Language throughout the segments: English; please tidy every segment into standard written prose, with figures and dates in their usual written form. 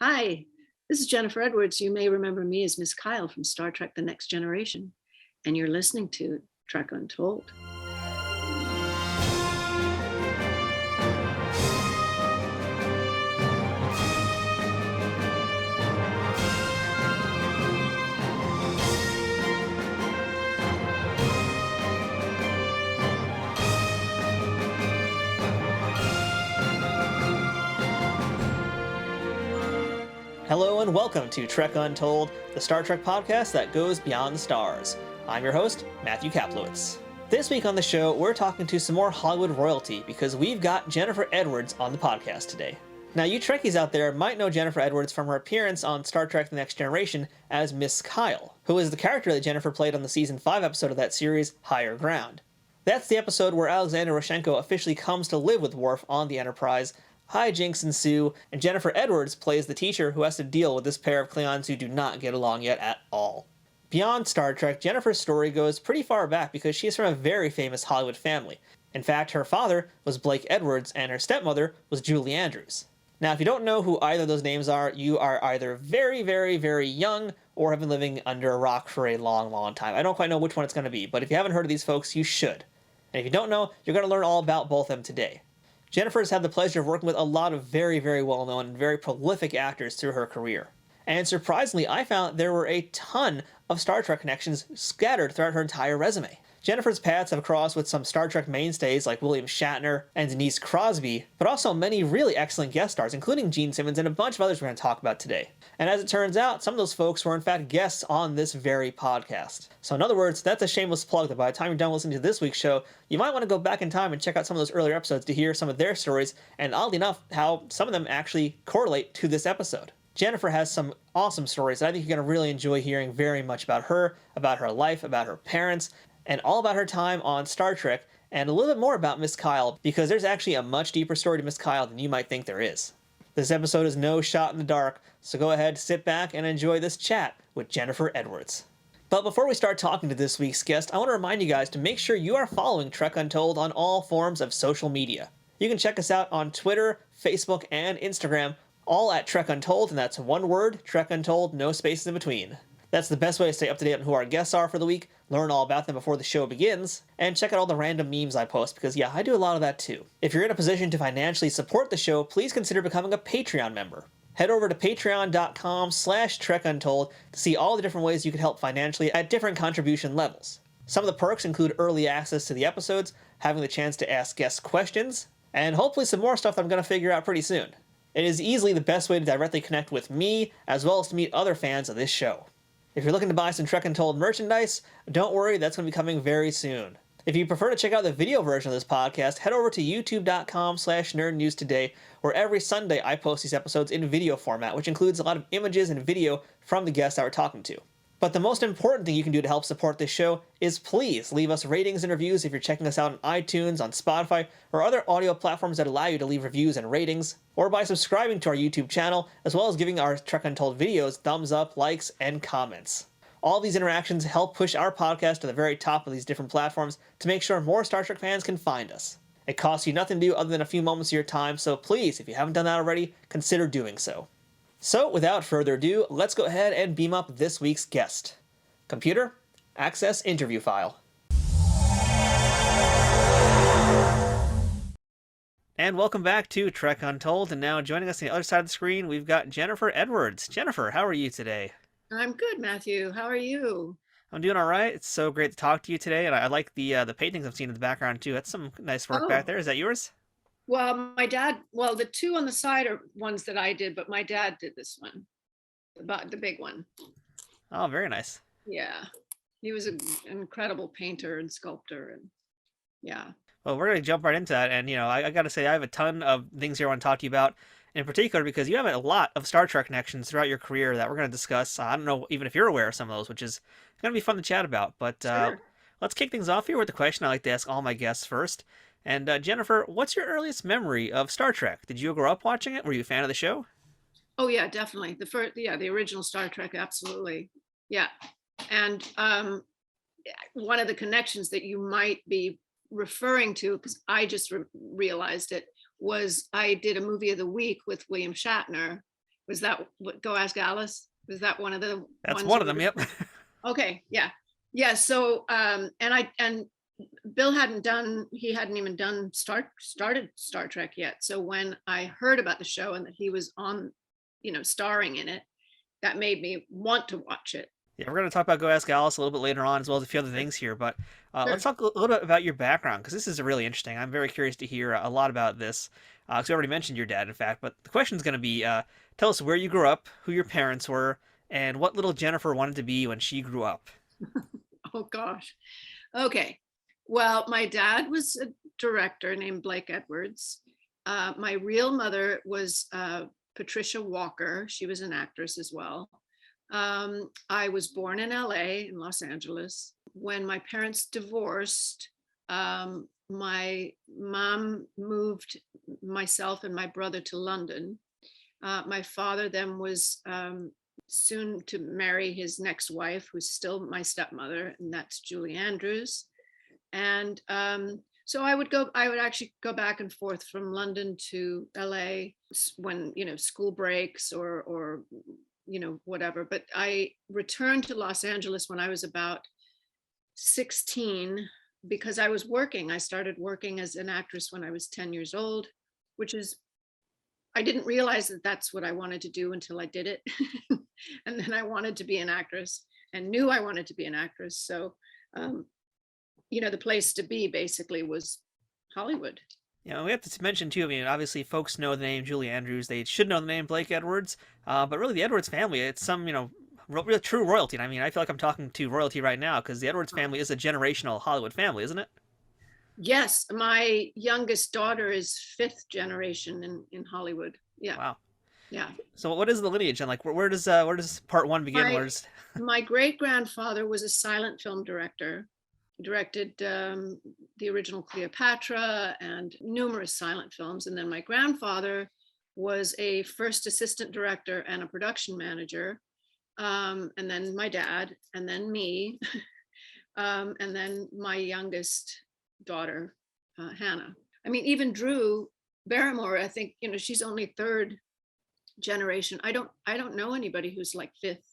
Hi, this is Jennifer Edwards. You may remember me as Micael from Star Trek: The Next Generation, and you're listening to Trek Untold. Hello and welcome to Trek Untold, the Star Trek podcast that goes beyond the stars. I'm your host, Matthew Kaplowitz. This week on the show, we're talking to some more Hollywood royalty because we've got Jennifer Edwards on the podcast today. Now, you Trekkies out there might know Jennifer Edwards from her appearance on Star Trek: The Next Generation as Micael, who is the character that Jennifer played on the Season 5 episode of that series, Higher Ground. That's the episode where Alexander Rozhenko officially comes to live with Worf on the Enterprise. Hijinks ensue, and Jennifer Edwards plays the teacher who has to deal with this pair of Klingons who do not get along yet at all. Beyond Star Trek, Jennifer's story goes pretty far back because she is from a very famous Hollywood family. In fact, her father was Blake Edwards and her stepmother was Julie Andrews. Now, if you don't know who either of those names are, you are either very, very, very young or have been living under a rock for a long, long time. I don't quite know which one it's going to be, but if you haven't heard of these folks, you should. And if you don't know, you're going to learn all about both of them today. Jennifer has had the pleasure of working with a lot of very, very well-known and very prolific actors through her career. And surprisingly, I found there were a ton of Star Trek connections scattered throughout her entire resume. Jennifer's paths have crossed with some Star Trek mainstays like William Shatner and Denise Crosby, but also many really excellent guest stars, including Gene Simmons and a bunch of others we're going to talk about today. And as it turns out, some of those folks were in fact guests on this very podcast. So in other words, that's a shameless plug that by the time you're done listening to this week's show, you might want to go back in time and check out some of those earlier episodes to hear some of their stories, and oddly enough, how some of them actually correlate to this episode. Jennifer has some awesome stories that I think you're going to really enjoy hearing very much about her life, about her parents, and all about her time on Star Trek, and a little bit more about Micael, because there's actually a much deeper story to Micael than you might think there is. This episode is no shot in the dark, so go ahead, sit back, and enjoy this chat with Jennifer Edwards. But before we start talking to this week's guest, I want to remind you guys to make sure you are following Trek Untold on all forms of social media. You can check us out on Twitter, Facebook, and Instagram, all at Trek Untold, and that's one word, Trek Untold, no spaces in between. That's the best way to stay up to date on who our guests are for the week, learn all about them before the show begins, and check out all the random memes I post, because yeah, I do a lot of that too. If you're in a position to financially support the show, please consider becoming a Patreon member. Head over to patreon.com/trekuntold to see all the different ways you can help financially at different contribution levels. Some of the perks include early access to the episodes, having the chance to ask guests questions, and hopefully some more stuff that I'm going to figure out pretty soon. It is easily the best way to directly connect with me, as well as to meet other fans of this show. If you're looking to buy some Trek Untold merchandise, don't worry, that's going to be coming very soon. If you prefer to check out the video version of this podcast, head over to youtube.com/nerdnewstoday, where every Sunday I post these episodes in video format, which includes a lot of images and video from the guests that we're talking to. But the most important thing you can do to help support this show is please leave us ratings and reviews if you're checking us out on iTunes, on Spotify, or other audio platforms that allow you to leave reviews and ratings, or by subscribing to our YouTube channel, as well as giving our Trek Untold videos thumbs up, likes, and comments. All these interactions help push our podcast to the very top of these different platforms to make sure more Star Trek fans can find us. It costs you nothing to do other than a few moments of your time, so please, if you haven't done that already, consider doing so. So, without further ado, let's go ahead and beam up this week's guest. Computer, access interview file. And welcome back to Trek Untold, and now joining us on the other side of the screen, we've got Jennifer Edwards. Jennifer, how are you today? I'm good, Matthew. How are you? I'm doing all right. It's so great to talk to you today, and I like the paintings I've seen in the background, too. That's some nice work back there. Is that yours? Well, my dad, the two on the side are ones that I did, but my dad did this one, the big one. Oh, very nice. Yeah, he was an incredible painter and sculptor, and yeah. Well, we're going to jump right into that, and I got to say, I have a ton of things here I want to talk to you about, in particular because you have a lot of Star Trek connections throughout your career that we're going to discuss. I don't know even if you're aware of some of those, which is going to be fun to chat about, but Sure. Let's kick things off here with the question I like to ask all my guests first. And Jennifer, what's your earliest memory of Star Trek? Did you grow up watching it? Were you a fan of the show? Oh yeah, definitely. The original Star Trek, absolutely. Yeah. And one of the connections that you might be referring to, because I just realized it, was I did a movie of the week with William Shatner, Was that what, Go Ask Alice? Was that one of the That's ones one you of them. were- Yep. Okay, yeah. Yeah, so and Bill he hadn't even started Star Trek yet. So when I heard about the show and that he was on, starring in it, that made me want to watch it. Yeah, we're going to talk about Go Ask Alice a little bit later on, as well as a few other Sure. things here. But Sure. let's talk a little bit about your background, because this is really interesting. I'm very curious to hear a lot about this, because I already mentioned your dad, in fact. But the question is going to be, tell us where you grew up, who your parents were, and what little Jennifer wanted to be when she grew up. Oh gosh. Okay. Well, my dad was a director named Blake Edwards. My real mother was Patricia Walker. She was an actress as well. I was born in LA, in Los Angeles. When my parents divorced, my mom moved myself and my brother to London. My father then was soon to marry his next wife, who's still my stepmother, and that's Julie Andrews. And so I would actually go back and forth from London to LA when, school breaks or whatever. But I returned to Los Angeles when I was about 16 because I was working. I started working as an actress when I was 10 years old, which is, I didn't realize that that's what I wanted to do until I did it. And then I wanted to be an actress and knew I wanted to be an actress. So, the place to be basically was Hollywood. We have to mention too. I mean, obviously, folks know the name Julie Andrews. They should know the name Blake Edwards. But really, the Edwards family, it's some, real true royalty. And I mean, I feel like I'm talking to royalty right now because the Edwards family is a generational Hollywood family, isn't it? Yes, my youngest daughter is fifth generation in Hollywood. Yeah. Wow. Yeah. So what is the lineage and like where does part one begin? My great grandfather was a silent film director. He directed the original Cleopatra and numerous silent films. And then my grandfather was a first assistant director and a production manager. And then my dad, and then me, and then my youngest daughter, Hannah. I mean, even Drew Barrymore, I think, she's only third generation. I don't know anybody who's like fifth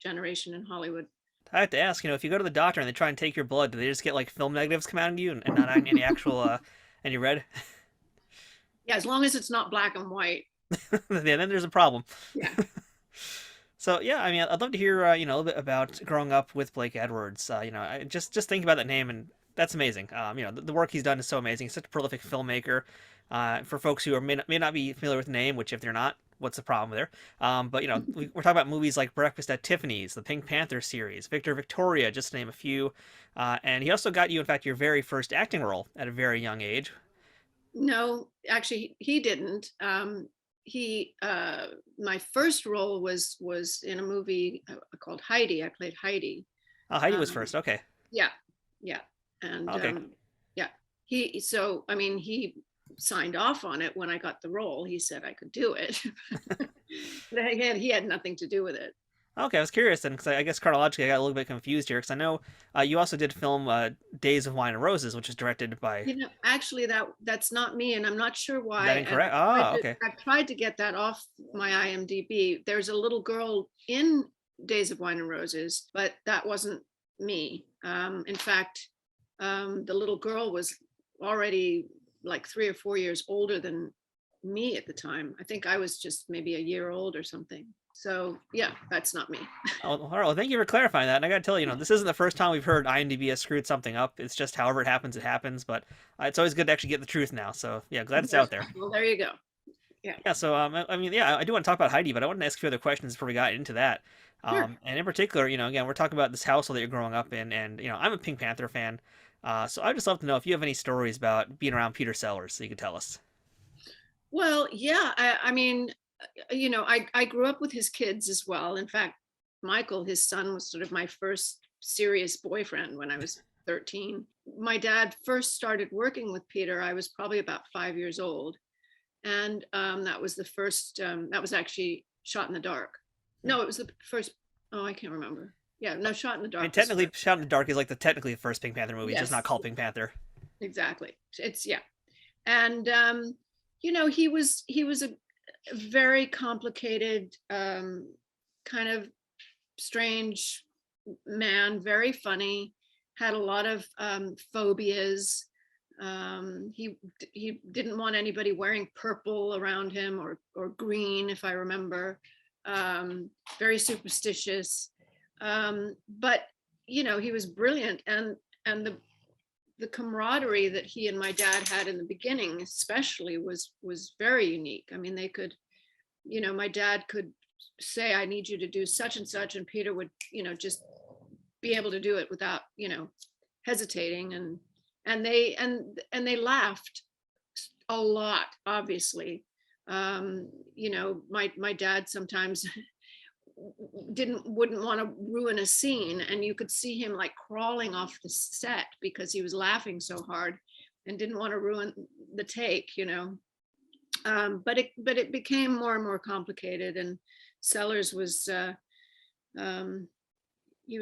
generation in Hollywood. I have to ask, if you go to the doctor and they try and take your blood, do they just get like film negatives come out of you and not any actual any red? Yeah, as long as it's not black and white. Yeah, then there's a problem. Yeah. So yeah, I mean, I'd love to hear a little bit about growing up with Blake Edwards. I just think about that name, and that's amazing. The work he's done is so amazing. He's such a prolific filmmaker. For folks who may not be familiar with the name, which if they're not, what's the problem there? But we're talking about movies like Breakfast at Tiffany's, the Pink Panther series, Victor Victoria, just to name a few. And he also got you, in fact, your very first acting role at a very young age. No, actually, he didn't. My first role was in a movie called Heidi. I played Heidi. Oh, Heidi was first. Okay. Yeah, and Okay. yeah. He signed off on it when I got the role. He said I could do it, but again, he had nothing to do with it. Okay, I was curious then, because I guess chronologically I got a little bit confused here, because I know you also did film Days of Wine and Roses, which is directed by. Actually, that's not me, and I'm not sure why. Is that incorrect? Okay. I've tried to get that off my IMDb. There's a little girl in Days of Wine and Roses, but that wasn't me. In fact, the little girl was already like 3 or 4 years older than me at the time. I think I was just maybe a year old or something. So yeah, that's not me. Oh, all right. Well, thank you for clarifying that. And I got to tell you, this isn't the first time we've heard IMDb has screwed something up. It's just however it happens, it happens. But it's always good to actually get the truth now. So yeah, glad it's out there. Well, there you go. Yeah. Yeah. So I mean, yeah, I do want to talk about Heidi, but I want to ask a few other questions before we got into that. Sure. And in particular, again, we're talking about this household that you're growing up in, and I'm a Pink Panther fan. So I'd just love to know if you have any stories about being around Peter Sellers, so you could tell us. Well, yeah. I mean, I grew up with his kids as well. In fact, Micael, his son, was sort of my first serious boyfriend when I was 13. My dad first started working with Peter. I was probably about 5 years old. And that was the first, that was actually Shot in the Dark. No, it was the first, oh, I can't rember. Yeah, no, Shot in the Dark. I mean, technically, Shot in the Dark is like technically the first Pink Panther movie, yes. Just not called Pink Panther. Exactly. It's, yeah. And, he was very complicated, kind of strange man, very funny, had a lot of phobias. He didn't want anybody wearing purple around him, or green, if I remember. Very superstitious, but he was brilliant, and the camaraderie that he and my dad had in the beginning, especially, was very unique. I mean, they could, my dad could say, "I need you to do such and such," and Peter would, just be able to do it without, hesitating, and they laughed a lot, obviously. My dad sometimes wouldn't want to ruin a scene, and you could see him like crawling off the set because he was laughing so hard and didn't want to ruin the take. But it became more and more complicated, and Sellers was he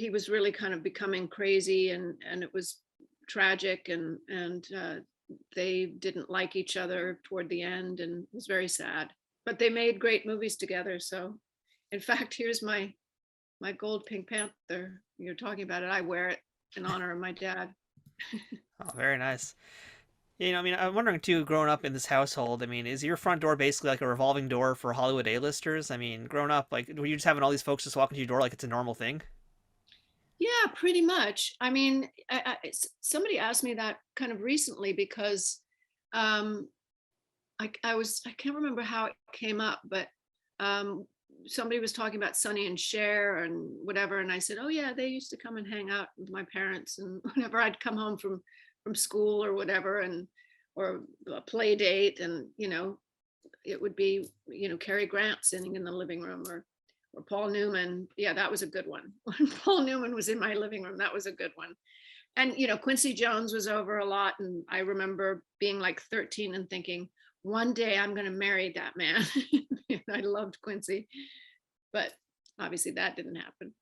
was really kind of becoming crazy, and it was tragic, and they didn't like each other toward the end, and it was very sad. But they made great movies together. So, in fact, here's my gold Pink Panther. You're talking about it. I wear it in honor of my dad. Oh, very nice. I mean, I'm wondering too, growing up in this household, I mean, is your front door basically like a revolving door for Hollywood A-listers? I mean, growing up, like, were you just having all these folks just walking to your door like it's a normal thing? Yeah, pretty much. I mean, somebody asked me that kind of recently because um, I can't remember how it came up, but somebody was talking about Sonny and Cher and whatever, and I said, "Oh yeah, they used to come and hang out with my parents, and whenever I'd come home from school or whatever, and or a play date, and it would be Cary Grant sitting in the living room, or Paul Newman." Yeah, that was a good one. When Paul Newman was in my living room, that was a good one. And Quincy Jones was over a lot, and I remember being like 13 and thinking, one day I'm going to marry that man. I loved Quincy, but obviously that didn't happen.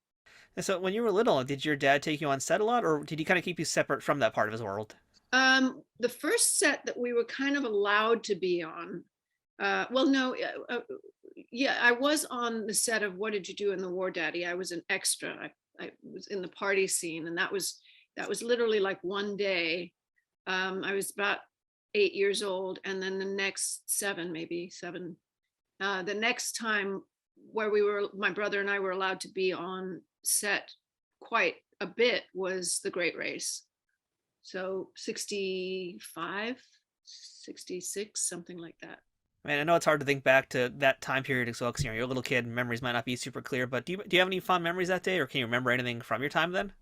And so when you were little, did your dad take you on set a lot, or did he kind of keep you separate from that part of his world? The first set that we were kind of allowed to be on, well, no, yeah, I was on the set of What Did You Do in the War, Daddy? I was an extra. I was in the party scene, and that was literally like one day. I was about 8 years old, and then the next maybe seven, the next time where my brother and I were allowed to be on set quite a bit was The Great Race. So 65, 66, something like that. I mean, I know it's hard to think back to that time period as well, because you're a little kid and memories might not be super clear. But do you have any fond memories that day, or can you remember anything from your time then?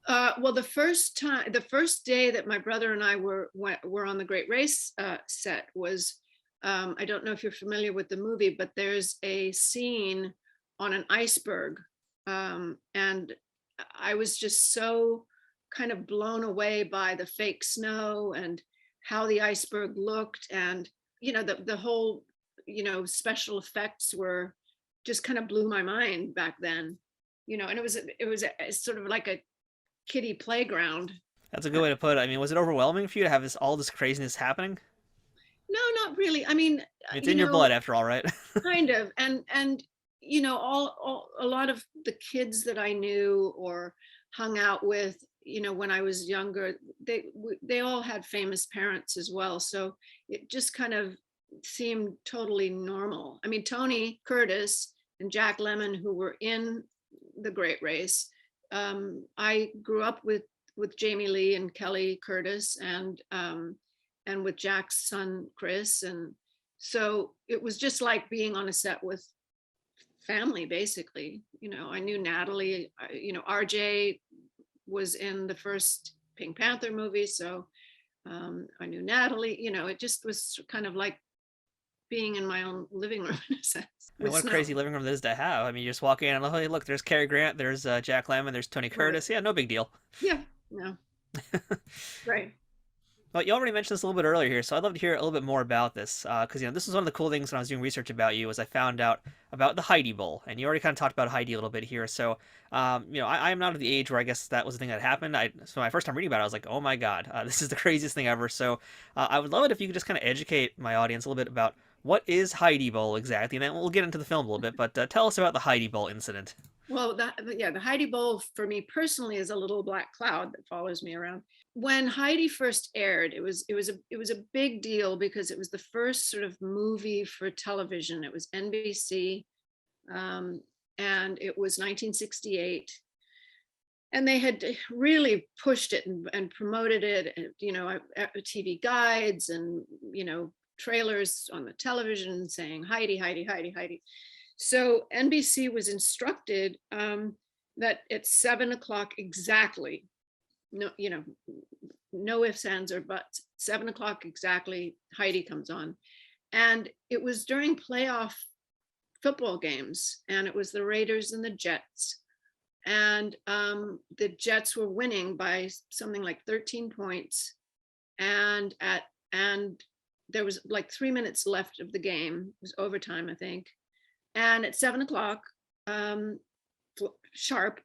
Well, the first day that my brother and I were on the Great Race set was, I don't know if you're familiar with the movie, but there's a scene on an iceberg, and I was just so kind of blown away by the fake snow and how the iceberg looked, and the whole special effects were just kind of blew my mind back then. And it was sort of like a kiddie playground. That's a good way to put it. I mean, was it overwhelming for you to have all this craziness happening? No, not really. I mean, It's in your blood after all, right? kind of, and all a lot of the kids that I knew or hung out with, when I was younger, they all had famous parents as well, so it just kind of seemed totally normal. I mean, Tony Curtis and Jack Lemmon, who were in The Great Race, I grew up with Jamie Lee and Kelly Curtis, and with Jack's son Chris, and so it was just like being on a set with family, basically. I knew Natalie. RJ was in the first Pink Panther movie, so I knew Natalie. It just was kind of like being in my own living room in a sense. I mean, what a crazy living room it is to have. I mean, you just walk in and, oh, hey, look, there's Cary Grant, there's Jack Lemmon, there's Tony Curtis. Yeah, no big deal. Yeah, no. Right. Well, you already mentioned this a little bit earlier here, so I'd love to hear a little bit more about this. Because, this was one of the cool things when I was doing research about you, was I found out about the Heidi Bowl. And you already kind of talked about Heidi a little bit here. So, I am not of the age where I guess that was the thing that happened. So my first time reading about it, I was like, oh my God, this is the craziest thing ever. So I would love it if you could just kind of educate my audience a little bit about What is Heidi Bowl exactly? And then we'll get into the film a little bit, but tell us about the Heidi Bowl incident. Well, the Heidi Bowl for me personally is a little black cloud that follows me around. When Heidi first aired, it was a big deal because it was the first sort of movie for television. It was NBC, and it was 1968, and they had really pushed it and promoted it. TV guides and trailers on the television saying Heidi, Heidi, Heidi, Heidi. So NBC was instructed that at 7 o'clock exactly, no ifs, ands, or buts, 7 o'clock exactly, Heidi comes on. And it was during playoff football games, and it was the Raiders and the Jets. And the Jets were winning by something like 13 points. And there was like 3 minutes left of the game. It was overtime, I think. And at 7 o'clock, sharp,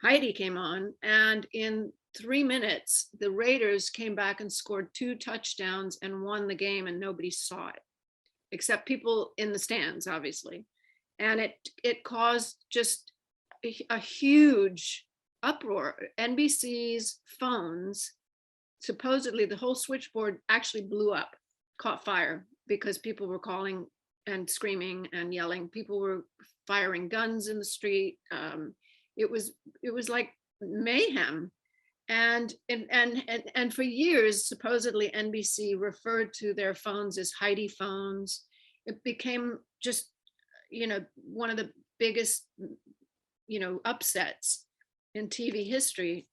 Heidi came on, and in 3 minutes, the Raiders came back and scored 2 touchdowns and won the game, and nobody saw it, except people in the stands, obviously. And it caused just a huge uproar. NBC's phones, supposedly the whole switchboard actually blew up, caught fire, because people were calling and screaming and yelling. People were firing guns in the street. It was like mayhem. And for years, supposedly NBC referred to their phones as Heidi phones. It became just, one of the biggest, upsets in TV history.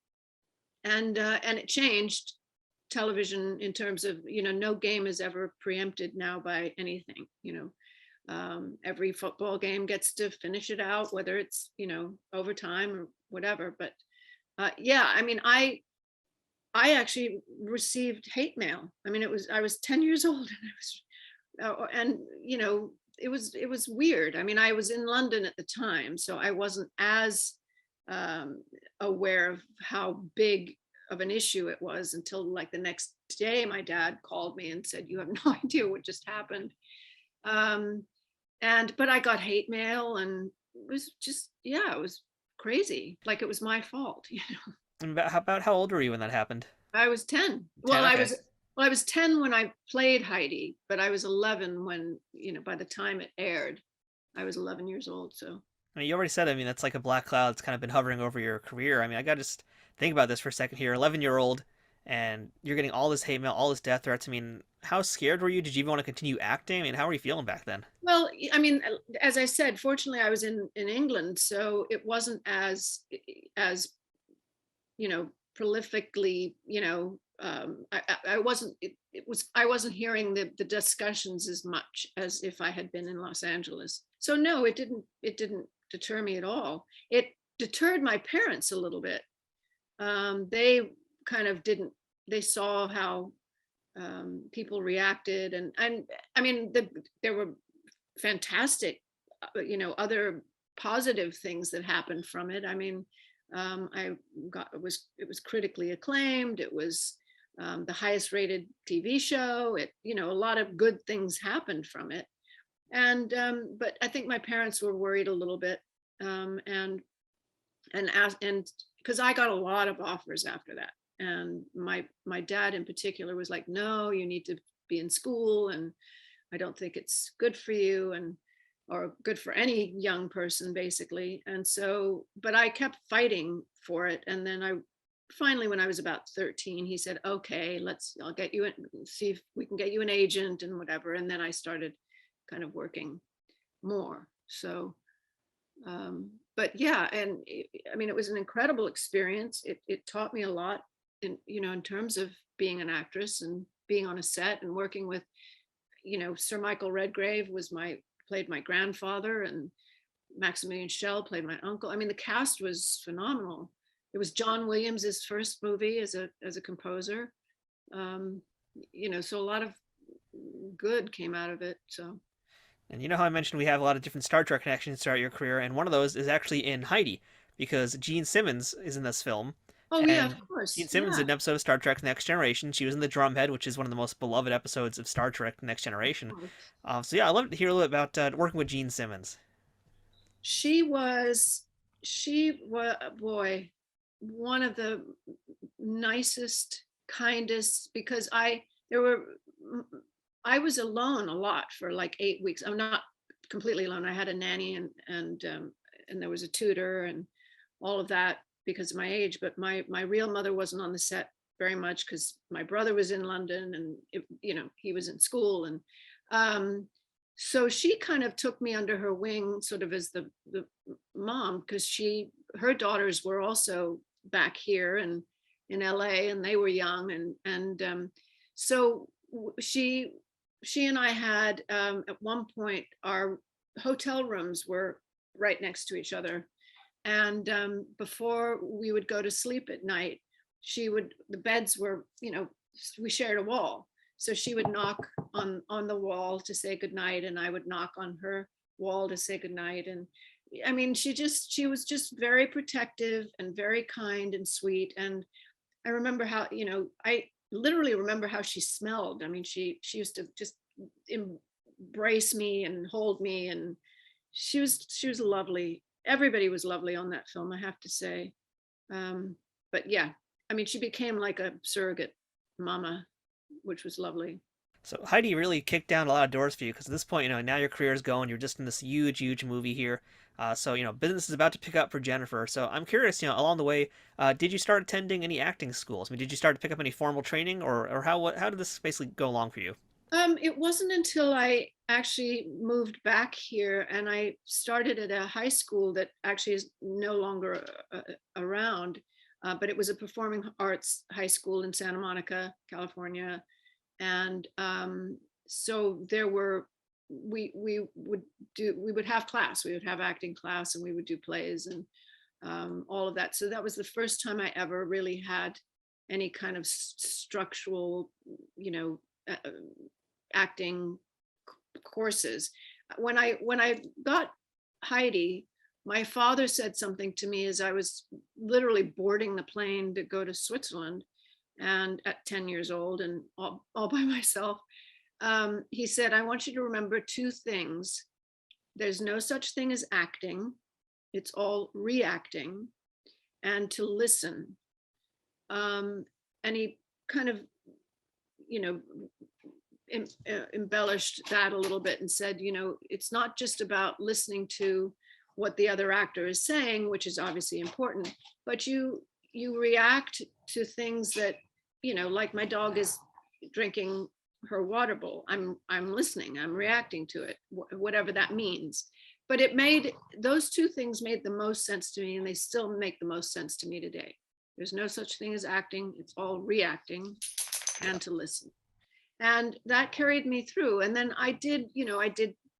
And it changed television in terms of, no game is ever preempted now by anything. Every football game gets to finish it out, whether it's, overtime or whatever. But I actually received hate mail. I was 10 years old, and it was weird. I was in London at the time, so I wasn't as aware of how big of an issue it was until like the next day. My dad called me and said, "You have no idea what just happened." But I got hate mail, and it was just, it was crazy. Like it was my fault. And about how old were you when that happened? I was 10. 10, Well, okay. I was 10 when I played Heidi, but I was 11 when, by the time it aired, I was 11 years old. So You already said, that's like a black cloud that's kind of been hovering over your career. I got to just think about this for a second here. 11-year-old, and you're getting all this hate mail, all this death threats. How scared were you? Did you even want to continue acting? How were you feeling back then? Well, as I said, fortunately, I was in England, so it wasn't as prolifically, I wasn't. I wasn't hearing the discussions as much as if I had been in Los Angeles. So no, it didn't deter me at all. It deterred my parents a little bit. They kind of didn't. They saw how people reacted, and there were fantastic, other positive things that happened from it. It was critically acclaimed. It was the highest rated TV show. A lot of good things happened from it. And but I think my parents were worried a little bit, and because I got a lot of offers after that. And my dad in particular was like, "No, you need to be in school, and I don't think it's good for you, or good for any young person, basically." And so, but I kept fighting for it. And then finally, when I was about 13, he said, "Okay, I'll get you in, see if we can get you an agent and whatever." And then I started kind of working more. So, but yeah, and it was an incredible experience. It taught me a lot in terms of being an actress and being on a set and working with, Sir Michael Redgrave played my grandfather, and Maximilian Schell played my uncle. The cast was phenomenal. It was John Williams's first movie as a composer. So a lot of good came out of it. So. And you know how I mentioned we have a lot of different Star Trek connections throughout your career, and one of those is actually in Heidi, because Gene Simmons is in this film. Oh yeah, of And Gene course. Simmons Yeah. did an episode of Star Trek Next Generation. She was in the Drumhead, which is one of the most beloved episodes of Star Trek Next Of Generation. course. So yeah, I'd love to hear a little bit about working with Gene Simmons. She was, boy, one of the nicest, kindest, because I was alone a lot for like 8 weeks. I'm not completely alone. I had a nanny and there was a tutor and all of that because of my age. But my real mother wasn't on the set very much because my brother was in London and he was in school um, so she kind of took me under her wing, sort of as the mom, because her daughters were also back here and in LA, and they were young, and so she and I had at one point our hotel rooms were right next to each other, and before we would go to sleep at night, the beds were, we shared a wall, so she would knock on the wall to say goodnight, and I would knock on her wall to say goodnight. And I mean, she was just very protective and very kind and sweet. And I remember how, I literally remember how she smelled. I mean, she used to just embrace me and hold me, and she was lovely. Everybody was lovely on that film, I have to say. But yeah, I mean, she became like a surrogate mama, which was lovely. So Heidi really kicked down a lot of doors for you because at this point, now your career is going. You're just in this huge, huge movie here. So business is about to pick up for Jennifer. So I'm curious, along the way, did you start attending any acting schools? I mean, did you start to pick up any formal training, or how did this basically go along for you? It wasn't until I actually moved back here and I started at a high school that actually is no longer around, but it was a performing arts high school in Santa Monica, California. And so there were, we would have class, we would have acting class, and we would do plays and all of that. So that was the first time I ever really had any kind of structural, acting courses. When I got Heidi, my father said something to me as I was literally boarding the plane to go to Switzerland, and at 10 years old and all by myself. He said, I want you to remember two things. There's no such thing as acting, it's all reacting, and to listen. And he kind of, you know, embellished that a little bit and said, it's not just about listening to what the other actor is saying, which is obviously important, but you react to things that, like my dog is drinking her water bowl. I'm listening, I'm reacting to it, whatever that means. But those two things made the most sense to me, and they still make the most sense to me today. There's no such thing as acting, it's all reacting, and to listen. And that carried me through. And then I did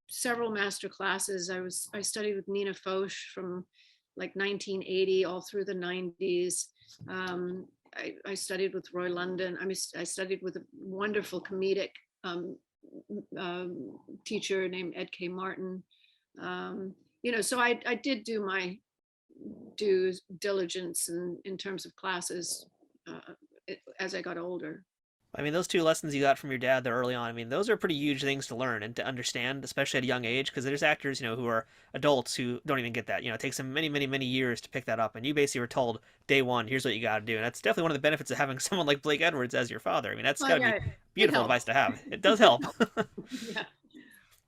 several master classes. I studied with Nina Foch from like 1980 all through the 90s. I studied with Roy London. I studied with a wonderful comedic teacher named Ed K. Martin. So I did do my due diligence in terms of classes as I got older. I mean, those two lessons you got from your dad there early on, I mean, those are pretty huge things to learn and to understand, especially at a young age, because there's actors, who are adults who don't even get that. It takes them many, many, many years to pick that up. And you basically were told day one, here's what you got to do. And that's definitely one of the benefits of having someone like Blake Edwards as your father. I mean, that's got to be beautiful advice to have. It does help. Yeah.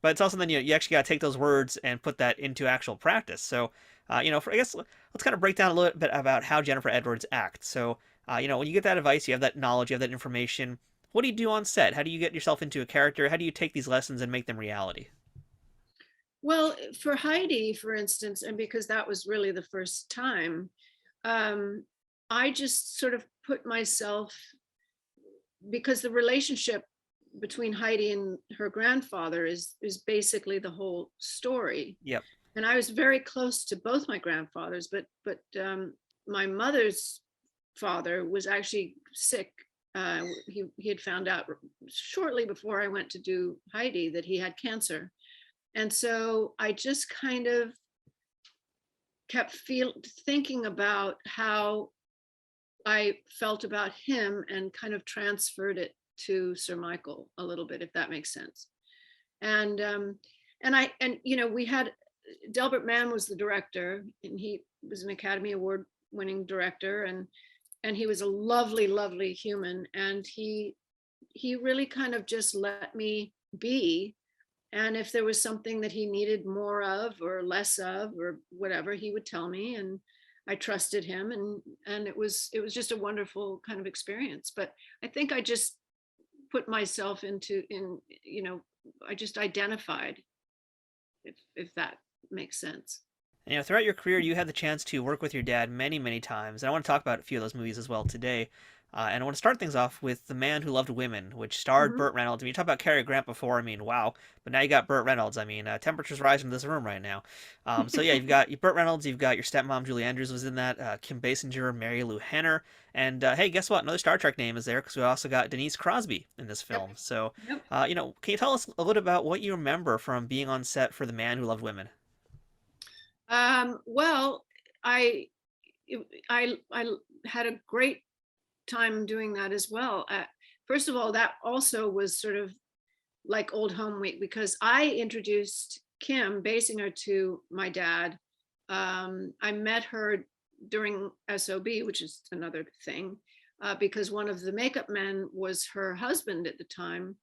But it's also then, you actually got to take those words and put that into actual practice. So, I guess let's kind of break down a little bit about how Jennifer Edwards acts. So, when you get that advice, you have that knowledge, you have that information. What do you do on set? How do you get yourself into a character? How do you take these lessons and make them reality? Well, for Heidi, for instance, and because that was really the first time, I just sort of put myself, because the relationship between Heidi and her grandfather is basically the whole story. Yep. And I was very close to both my grandfathers, but my mother's father was actually sick. He had found out shortly before I went to do Heidi that he had cancer. And so I just kind of kept thinking about how I felt about him and kind of transferred it to Sir Michael a little bit, if that makes sense. And we had Delbert Mann was the director, and he was an Academy Award winning director, and he was a lovely, lovely human, and he really kind of just let me be. And if there was something that he needed more of or less of or whatever, he would tell me, and I trusted him, and it was just a wonderful kind of experience. But I think I just put myself I just identified, if that makes sense. Throughout your career, you had the chance to work with your dad many, many times. And I want to talk about a few of those movies as well today. And I want to start things off with The Man Who Loved Women, which starred Mhm. Burt Reynolds. I mean, you talk about Cary Grant before. I mean, wow. But now you got Burt Reynolds. I mean, temperatures rising in this room right now. So yeah, you've got Burt Reynolds. You've got your stepmom, Julie Andrews, was in that. Kim Basinger, Mary Lou Henner. And hey, guess what? Another Star Trek name is there because we also got Denise Crosby in this Yep. film. So, Yep. can you tell us a little about what you remember from being on set for The Man Who Loved Women? Well, I I had a great time doing that as well. First of all, that also was sort of like old home week, because I introduced Kim Basinger to my dad. I met her during SOB, which is another thing, because one of the makeup men was her husband at the time.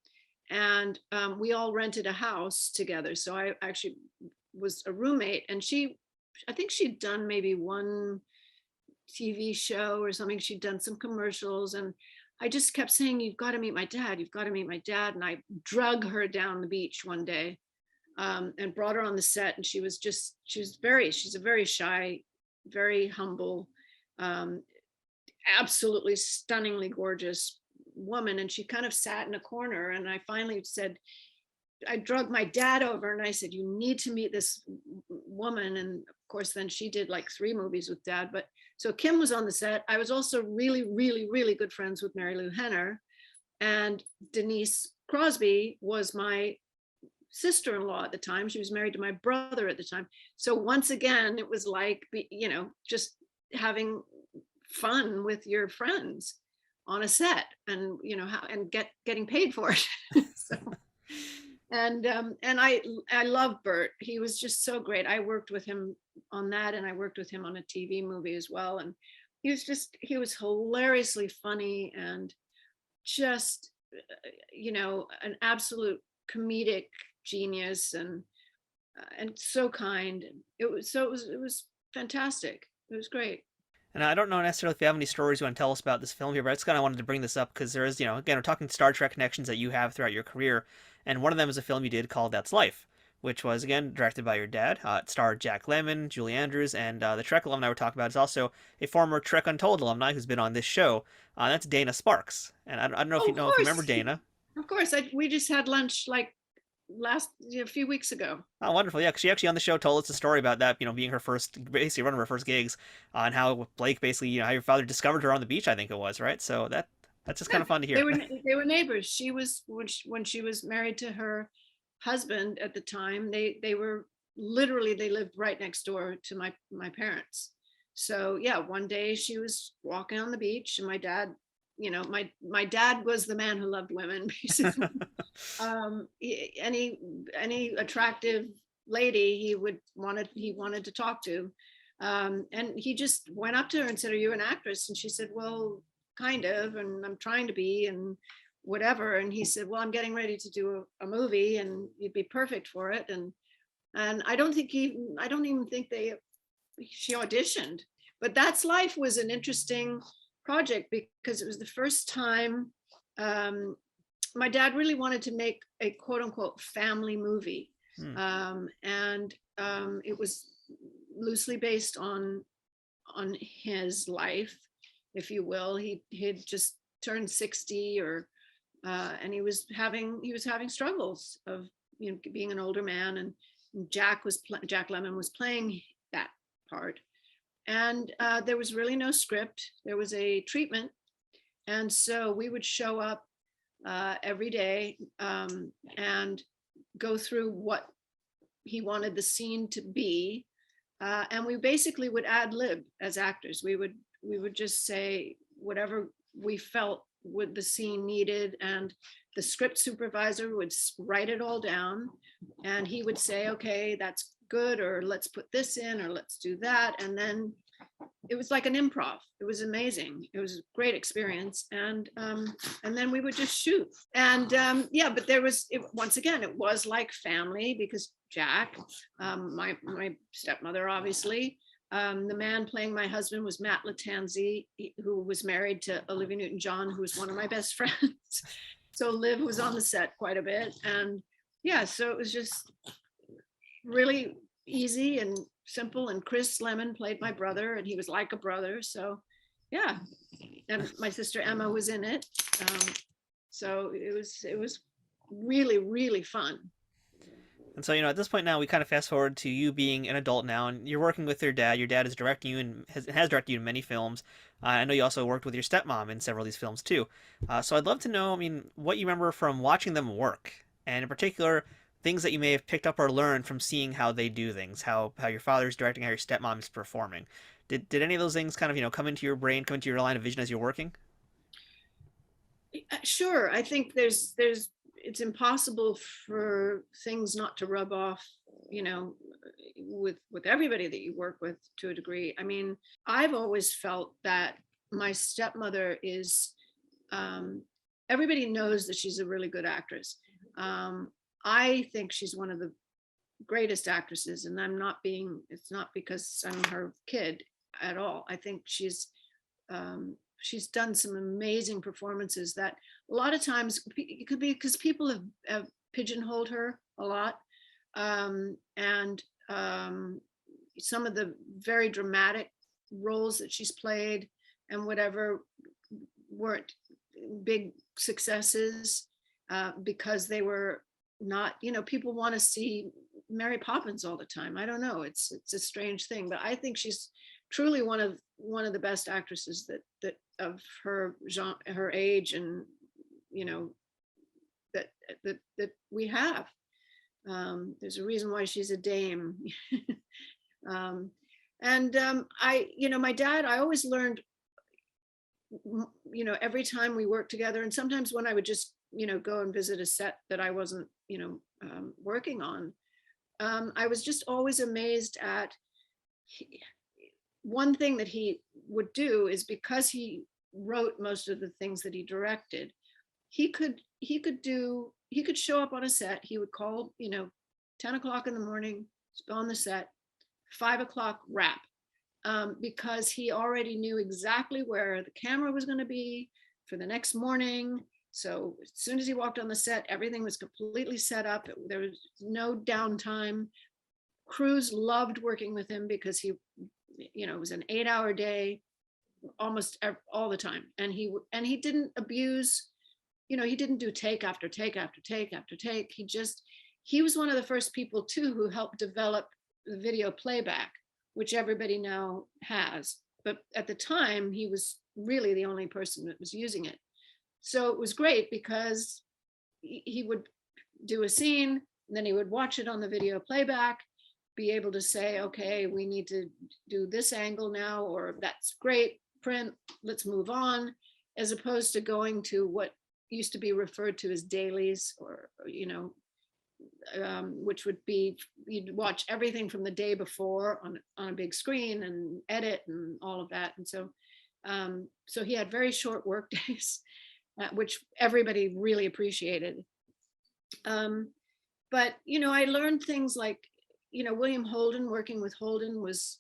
And we all rented a house together. So I actually was a roommate, and I think she'd done maybe one TV show or something. She'd done some commercials, and I just kept saying, "You've got to meet my dad. You've got to meet my dad." And I drug her down the beach one day, and brought her on the set. And she's a very shy, very humble, um, absolutely stunningly gorgeous woman. And she kind of sat in a corner. And I finally said, I drug my dad over, and I said, "You need to meet this woman." And of course, then she did like 3 movies with dad. But so Kim was on the set. I was also really, really, really good friends with Mary Lou Henner, and Denise Crosby was my sister-in-law at the time. She was married to my brother at the time. So once again, it was like, just having fun with your friends on a set, and getting paid for it. So and I love Burt. He was just so great. I worked with him on that, and I worked with him on a TV movie as well. And he was hilariously funny, and just an absolute comedic genius, and so kind. It was fantastic. It was great. And I don't know necessarily if you have any stories you want to tell us about this film here, but I just kind of wanted to bring this up because there is, again, we're talking Star Trek connections that you have throughout your career. And one of them is a film you did called That's Life, which was, again, directed by your dad. It starred Jack Lemmon, Julie Andrews, and the Trek alumni we're talking about is also a former Trek Untold alumni who's been on this show. That's Dana Sparks. And I don't know if Oh, you of know if you remember course. Dana. Of course. We just had lunch like a few weeks ago. Oh, wonderful! Yeah, 'cause she actually on the show told us a story about that, being her first, basically one of her first gigs, and how Blake basically, how your father discovered her on the beach, I think it was, right? So that's just kind Yeah, of fun to they hear. were they were neighbors. She was when she was married to her husband at the time. They were literally, they lived right next door to my parents. So yeah, one day she was walking on the beach, and my dad, my dad was the man who loved women, basically. Any attractive lady he wanted to talk to, and he just went up to her and said, "Are you an actress?" And she said, "Well, kind of, and I'm trying to be, and whatever." And he said, "Well, I'm getting ready to do a movie, and you'd be perfect for it." And I don't even think she auditioned. But That's Life was an interesting project because it was the first time. My dad really wanted to make a quote unquote family movie. Hmm. And it was loosely based on his life, if you will. He had just turned 60, and he was having struggles of being an older man, and Jack Lemmon was playing that part. And there was really no script. There was a treatment, and so we would show up every day, and go through what he wanted the scene to be, and we basically would ad lib as actors. We would just say, whatever we felt would the scene needed, and the script supervisor would write it all down, and he would say, okay, that's good, or let's put this in, or let's do that. And then it was like an improv. It was amazing. It was a great experience. And then we would just shoot. And yeah, but there was, once again, it was like family, because Jack, my stepmother, obviously, the man playing my husband was Matt Latanzi, who was married to Olivia Newton-John, who was one of my best friends. So Liv was on the set quite a bit. And yeah, so it was just really easy and simple. And Chris Lemmon played my brother, and he was like a brother. So yeah, and my sister Emma was in it. So it was really, really fun. And so, at this point now, we kind of fast forward to you being an adult now, and you're working with your dad. Your dad is directing you and has directed you in many films. I know you also worked with your stepmom in several of these films too. So I'd love to know, what you remember from watching them work, and in particular, things that you may have picked up or learned from seeing how they do things, how your father's directing, how your stepmom is performing. Did any of those things kind of, come into your brain, come into your line of vision as you're working? Sure. I think it's impossible for things not to rub off, with everybody that you work with to a degree. I've always felt that my stepmother is, everybody knows that she's a really good actress. I think she's one of the greatest actresses, and it's not because I'm her kid at all. I think she's done some amazing performances that a lot of times it could be because people have pigeonholed her a lot. And some of the very dramatic roles that she's played and whatever weren't big successes because they were not, people want to see Mary Poppins all the time. I don't know. It's a strange thing, but I think she's truly one of the best actresses that of her genre, her age, and that we have. There's a reason why she's a dame. My dad, I always learned, every time we worked together, and sometimes when I would just go and visit a set that I wasn't working on, I was just always amazed at one thing that he would do is, because he wrote most of the things that he directed, he could show up on a set. He would call 10 o'clock in the morning on the set, 5 o'clock wrap, because he already knew exactly where the camera was going to be for the next morning. So as soon as he walked on the set, everything was completely set up. There was no downtime. Crews loved working with him because it was an 8-hour day almost all the time. And he didn't abuse, he didn't do take after take after take after take. He was one of the first people too who helped develop the video playback, which everybody now has. But at the time, he was really the only person that was using it. So it was great because he would do a scene, and then he would watch it on the video playback, be able to say, okay, we need to do this angle now, or that's great, print, let's move on, as opposed to going to what used to be referred to as dailies, or, which would be, you'd watch everything from the day before on a big screen and edit and all of that. And so he had very short work days, which everybody really appreciated. But, I learned things like, William Holden, working with Holden was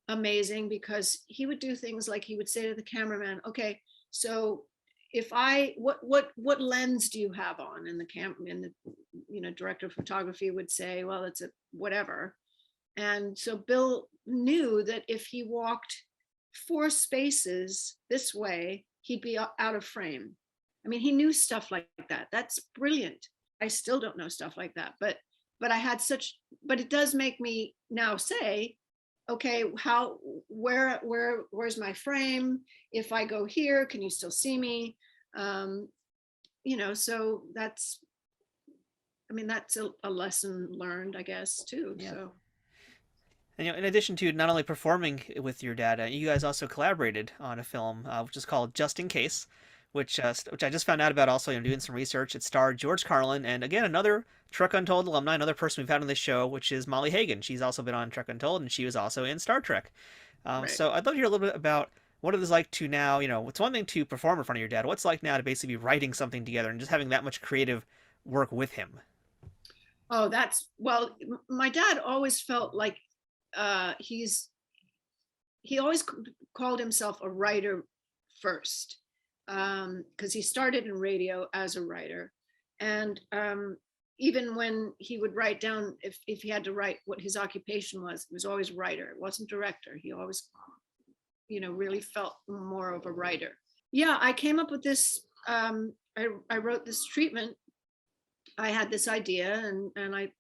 amazing, because he would do things like, he would say to the cameraman, okay, so if what lens do you have on? And the director of photography would say, well, it's a whatever. And so Bill knew that if he walked 4 spaces this way, he'd be out of frame. He knew stuff like that. That's brilliant. I still don't know stuff like that, but it does make me now say, okay, where's my frame? If I go here, can you still see me? So that's a lesson learned, I guess, too. Yeah. So And in addition to not only performing with your dad, you guys also collaborated on a film, which is called Just in Case, which I just found out about also, doing some research. It starred George Carlin and again another Trek Untold alumni, another person we've had on this show, which is Molly Hagan. She's also been on Trek Untold, and she was also in Star Trek. Right. So I'd love to hear a little bit about what it is like to now, it's one thing to perform in front of your dad. What's it like now to basically be writing something together and just having that much creative work with him? Oh, well, my dad always felt like he always called himself a writer first, because he started in radio as a writer. And even when he would write down, if he had to write what his occupation was, it was always writer. It wasn't director. He always, really felt more of a writer. Yeah, I came up with this. I wrote this treatment. I had this idea, and I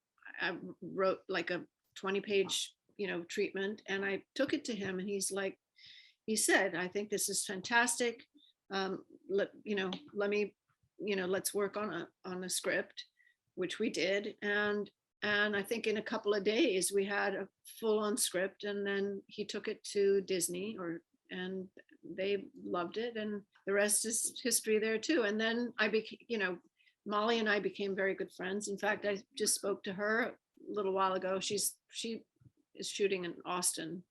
wrote like a 20-page, treatment, and I took it to him, and he said, I think this is fantastic. Let me, let's work on a script, which we did. And I think in a couple of days we had a full-on script, and then he took it to Disney, and they loved it, and the rest is history there too. And then I became, Molly and I became very good friends. In fact, I just spoke to her a little while ago. She is shooting in Austin,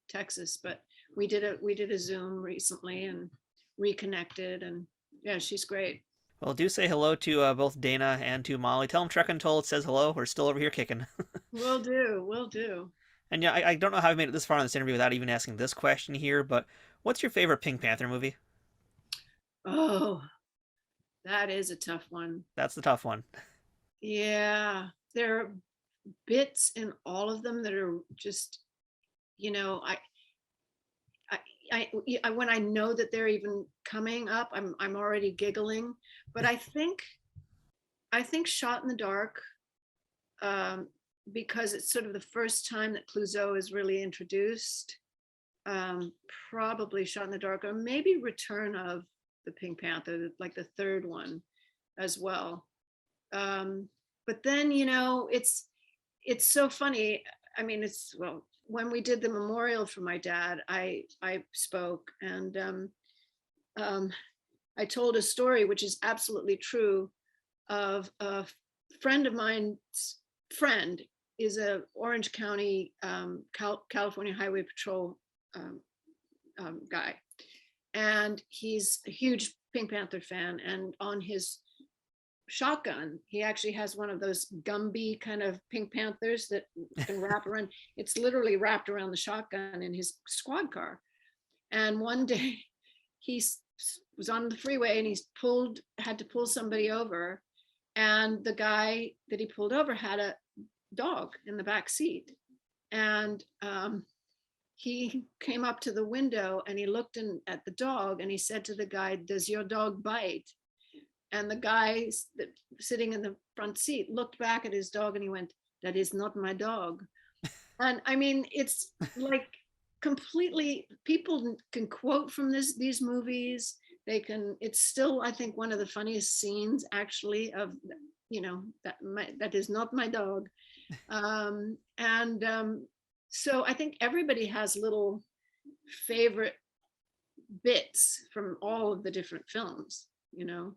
Texas, but we did a Zoom recently and reconnected, and yeah, she's great. Well, do say hello to both Dana and to Molly. Tell them Trek Untold says hello. We're still over here kicking. Will do. And yeah, I don't know how I made it this far in this interview without even asking this question here, but what's your favorite Pink Panther movie? Oh, that is a tough one. That's the tough one. Yeah, there are bits in all of them that are just, when I know that they're even coming up, I'm already giggling. But I think Shot in the Dark, because it's sort of the first time that Clouseau is really introduced. Probably Shot in the Dark, or maybe Return of the Pink Panther, like the third one as well. But then, it's so funny. I mean, when we did the memorial for my dad, I spoke, and I told a story, which is absolutely true, of a friend of mine's friend is a Orange County, California Highway Patrol guy. And he's a huge Pink Panther fan. And on his shotgun, he actually has one of those Gumby kind of Pink Panthers that can wrap around. It's literally wrapped around the shotgun in his squad car. And one day he was on the freeway, and had to pull somebody over. And the guy that he pulled over had a dog in the back seat. And he came up to the window, and he looked at the dog, and he said to the guy, "Does your dog bite?" And the guy sitting in the front seat looked back at his dog, and he went, "That is not my dog." And I mean, it's like completely, people can quote from these movies. It's still, I think, one of the funniest scenes actually of, that is not my dog. So I think everybody has little favorite bits from all of the different films, so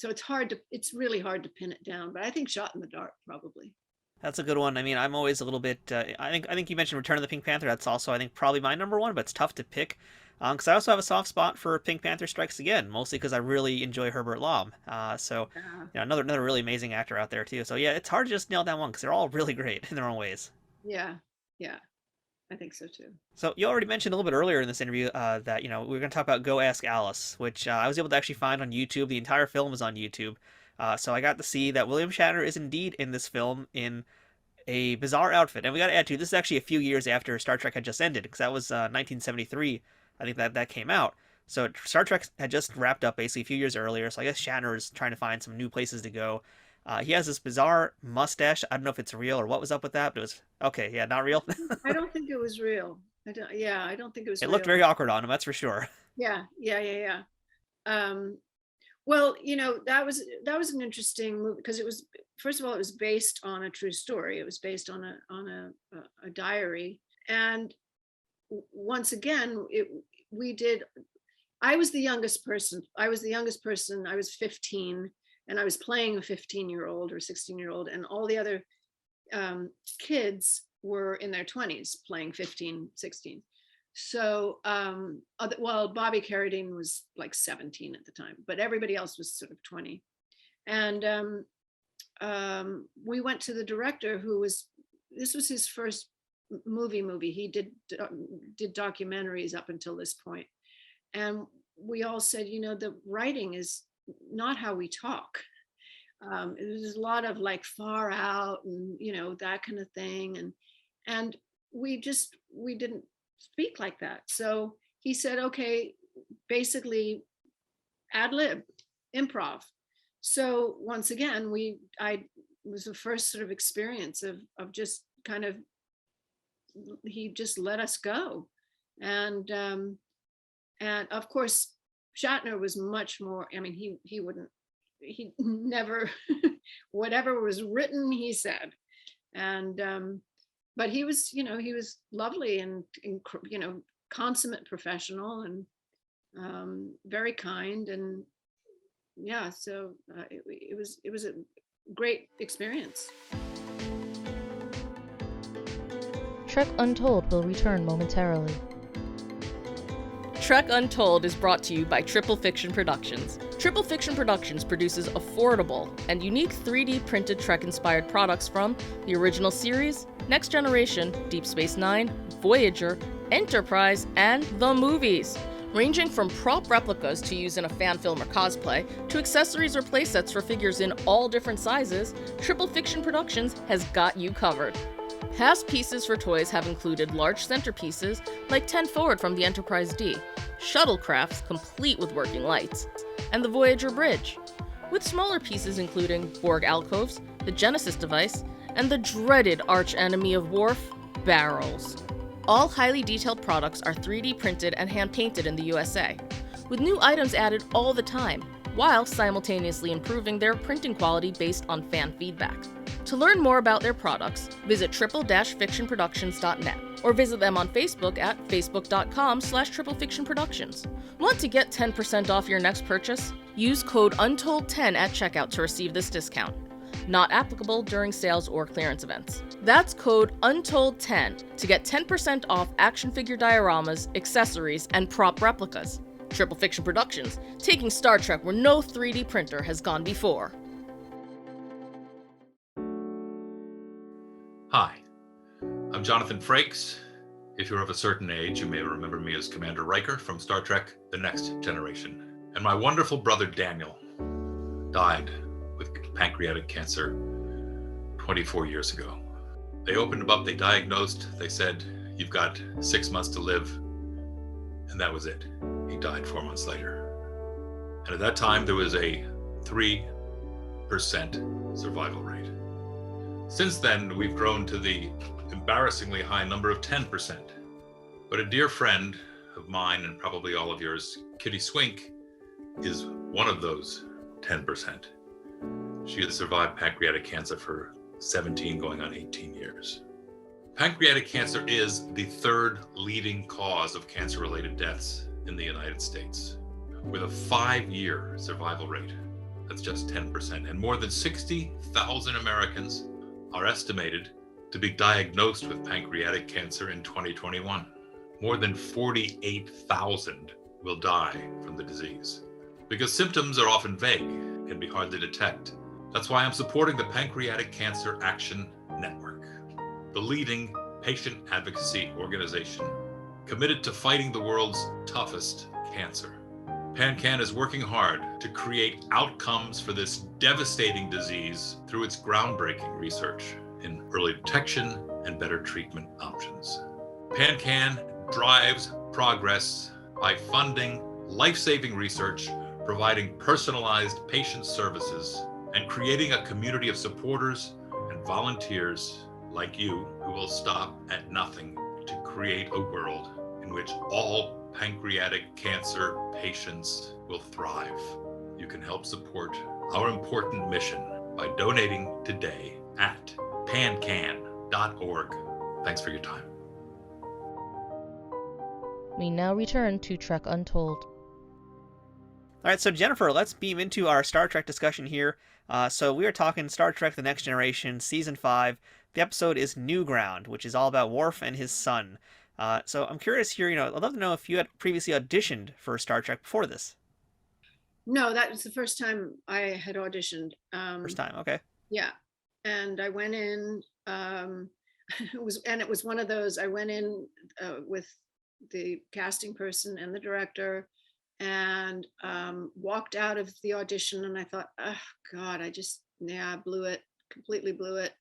it's really hard to pin it down, but I think Shot in the Dark probably. That's a good one. I mean, I'm always a little bit. I think you mentioned Return of the Pink Panther. That's also, I think, probably my number one, but it's tough to pick. Because I also have a soft spot for Pink Panther Strikes Again, mostly because I really enjoy Herbert Lom. Another really amazing actor out there too. So yeah, it's hard to just nail down one because they're all really great in their own ways. Yeah, I think so too. So you already mentioned a little bit earlier in this interview that we were going to talk about Go Ask Alice, which I was able to actually find on YouTube. The entire film is on YouTube. So I got to see that William Shatner is indeed in this film in a bizarre outfit. And we got to add to, this is actually a few years after Star Trek had just ended, because that was 1973. I think that came out. So Star Trek had just wrapped up basically a few years earlier. So I guess Shatner is trying to find some new places to go. He has this bizarre mustache. I don't know if it's real or what was up with that, but it was okay. Yeah, not real. I don't think it was real. I don't think it was. It looked very awkward on him, that's for sure. Yeah. Well, that was an interesting movie because it was, first of all, it was based on a true story. It was based on a diary. And once again, I was the youngest person. I was 15, and I was playing a 15-year-old or 16-year-old, and all the other kids were in their 20s playing 15, 16. So, well, Bobby Carradine was like 17 at the time, but everybody else was sort of 20. And we went to the director, this was his first movie. He did documentaries up until this point. And we all said, the writing is not how we talk. There's a lot of like far out and, that kind of thing. And we didn't speak like that. So he said, okay, basically ad lib, improv. So once again, I was the first sort of experience of just kind of, he just let us go. And of course, Shatner was much more, I mean, he never, whatever was written, he said. And, but he was lovely and consummate professional and very kind. And yeah, so it was a great experience. Trek Untold will return momentarily. Trek Untold is brought to you by Triple Fiction Productions. Triple Fiction Productions produces affordable and unique 3D printed Trek-inspired products from the original series, Next Generation, Deep Space Nine, Voyager, Enterprise, and the movies. Ranging from prop replicas to use in a fan film or cosplay, to accessories or playsets for figures in all different sizes, Triple Fiction Productions has got you covered. Past pieces for toys have included large centerpieces like 10 Forward from the Enterprise D, shuttlecrafts complete with working lights, and the Voyager Bridge, with smaller pieces including Borg alcoves, the Genesis device, and the dreaded arch-enemy of Worf, barrels. All highly detailed products are 3D printed and hand-painted in the USA, with new items added all the time, while simultaneously improving their printing quality based on fan feedback. To learn more about their products, visit triple-fictionproductions.net or visit them on Facebook at facebook.com/triplefictionproductions. Want to get 10% off your next purchase? Use code UNTOLD10 at checkout to receive this discount. Not applicable during sales or clearance events. That's code UNTOLD10 to get 10% off action figure dioramas, accessories, and prop replicas. Triple Fiction Productions, taking Star Trek where no 3D printer has gone before. Hi, I'm Jonathan Frakes. If you're of a certain age, you may remember me as Commander Riker from Star Trek: The Next Generation. And my wonderful brother Daniel died with pancreatic cancer 24 years ago. They opened him up, they diagnosed, they said, you've got 6 months to live. And that was it. He died 4 months later. And at that time, there was a 3% survival rate. Since then, we've grown to the embarrassingly high number of 10%. But a dear friend of mine, and probably all of yours, Kitty Swink, is one of those 10%. She has survived pancreatic cancer for 17 going on 18 years. Pancreatic cancer is the third leading cause of cancer-related deaths in the United States, with a 5-year survival rate. That's just 10%. And more than 60,000 Americans are estimated to be diagnosed with pancreatic cancer in 2021. More than 48,000 will die from the disease. Because symptoms are often vague, can be hard to detect. That's why I'm supporting the Pancreatic Cancer Action Network, the leading patient advocacy organization committed to fighting the world's toughest cancer. PanCan is working hard to create outcomes for this devastating disease through its groundbreaking research in early detection and better treatment options. PanCan drives progress by funding life-saving research, providing personalized patient services, and creating a community of supporters and volunteers like you who will stop at nothing to create a world in which all pancreatic cancer patients will thrive. You can help support our important mission by donating today at pancan.org. Thanks for your time. We now return to Trek Untold. All right, so Jennifer, let's beam into our Star Trek discussion here. So we are talking Star Trek The Next Generation, Season 5. The episode is New Ground, which is all about Worf and his son. So I'm curious here, I'd love to know if you had previously auditioned for Star Trek before this. No, that was the first time I had auditioned. First time, okay. Yeah. And I went in, it was one of those, I went in with the casting person and the director, and walked out of the audition, and I thought, oh God, I blew it, completely blew it.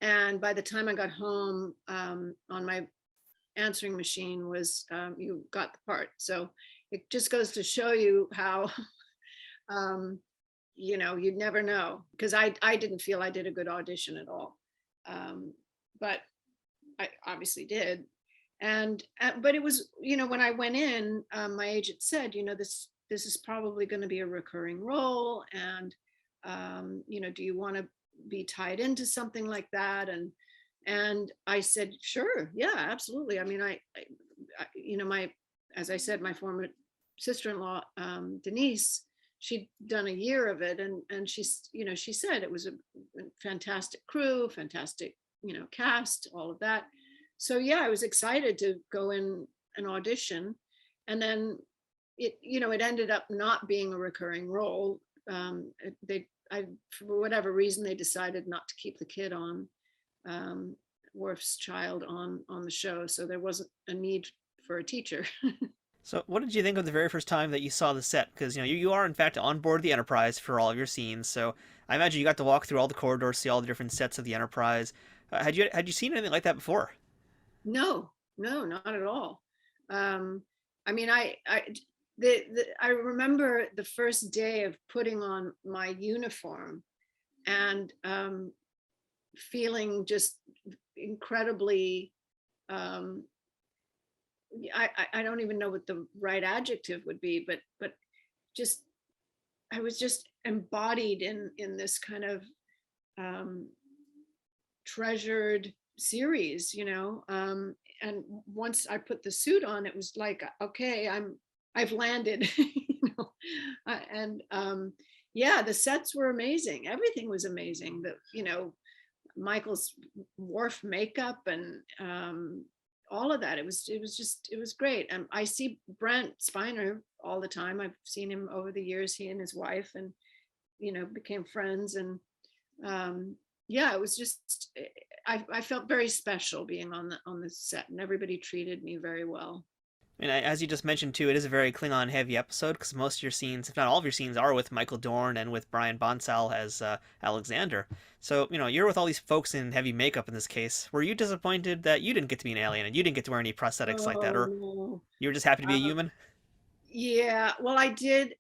And by the time I got home, on my answering machine was, you got the part. So it just goes to show you how, you'd never know, because I didn't feel I did a good audition at all. But I obviously did. And but it was, when I went in, my agent said, this is probably going to be a recurring role, and do you want to be tied into something like that? And I said, sure, yeah, absolutely. I mean, I as I said, my former sister-in-law, Denise, she'd done a year of it, and she said it was a fantastic crew, fantastic, cast, all of that. So yeah, I was excited to go in an audition, and then it ended up not being a recurring role. For whatever reason, they decided not to keep the kid on, Worf's child on the show, so there wasn't a need for a teacher. So what did you think of the very first time that you saw the set? Because you are in fact on board the Enterprise for all of your scenes, so I imagine you got to walk through all the corridors, see all the different sets of the Enterprise. Had you seen anything like that before? No, not at all. I mean, I remember the first day of putting on my uniform and feeling just incredibly, I don't even know what the right adjective would be, but just, I was just embodied in this kind of treasured series, and once I put the suit on, it was like, okay, I've landed. And yeah, the sets were amazing. Everything was amazing. Michael's Worf makeup and all of that. It was great. I see Brent Spiner all the time. I've seen him over the years, he and his wife, and became friends. And yeah, it was just, I felt very special being on the set, and everybody treated me very well. I mean, as you just mentioned too, it is a very Klingon heavy episode, because most of your scenes, if not all of your scenes, are with Michael Dorn and with Brian Bonsall as Alexander. So you're with all these folks in heavy makeup in this case. Were you disappointed that you didn't get to be an alien and you didn't get to wear any prosthetics like that, or No. you were just happy to be a human? Yeah, well, I did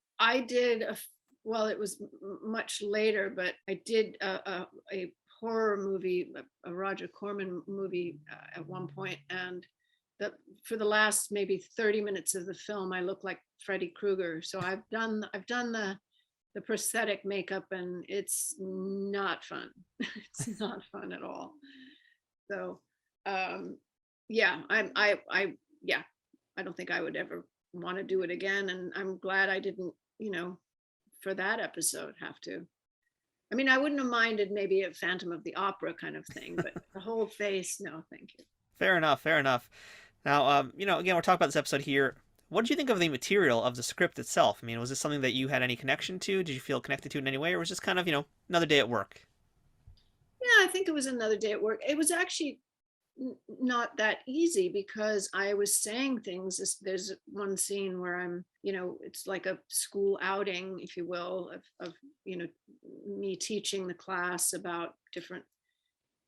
well, it was much later, but I did a horror movie, a Roger Corman movie at one point, and for the last maybe 30 minutes of the film, I look like Freddy Krueger. So I've done the prosthetic makeup, and it's not fun. It's not fun at all. So yeah, I don't think I would ever want to do it again, and I'm glad I didn't, for that episode have to. I mean, I wouldn't have minded maybe a Phantom of the Opera kind of thing, but the whole face, no, thank you. Fair enough. Now, again, we're talking about this episode here. What did you think of the material of the script itself? I mean, was this something that you had any connection to? Did you feel connected to it in any way, or was this kind of, another day at work? Yeah, I think it was another day at work. It was actually not that easy, because I was saying things. There's one scene where I'm, it's like a school outing, if you will, of me teaching the class about different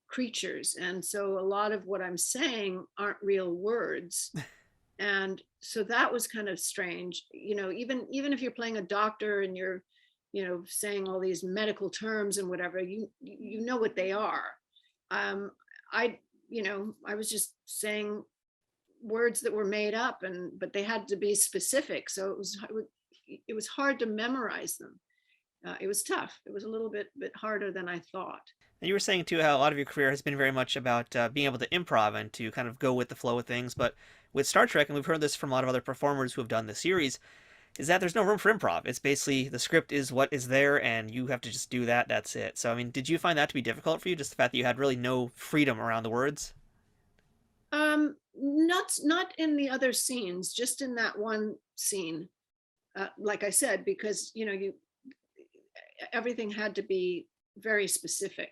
creatures, and so a lot of what I'm saying aren't real words. And so that was kind of strange, even if you're playing a doctor and you're saying all these medical terms and whatever, you know what they are. I was just saying words that were made up, but they had to be specific, so it was hard to memorize them. It was tough. It was a little bit harder than I thought. And you were saying too how a lot of your career has been very much about being able to improv and to kind of go with the flow of things. But with Star Trek, and we've heard this from a lot of other performers who have done the series, is that there's no room for improv. It's basically the script is what is there, and you have to just do that. That's it. So I mean, did you find that to be difficult for you? Just the fact that you had really no freedom around the words? Not in the other scenes, just in that one scene. Like I said, because everything had to be very specific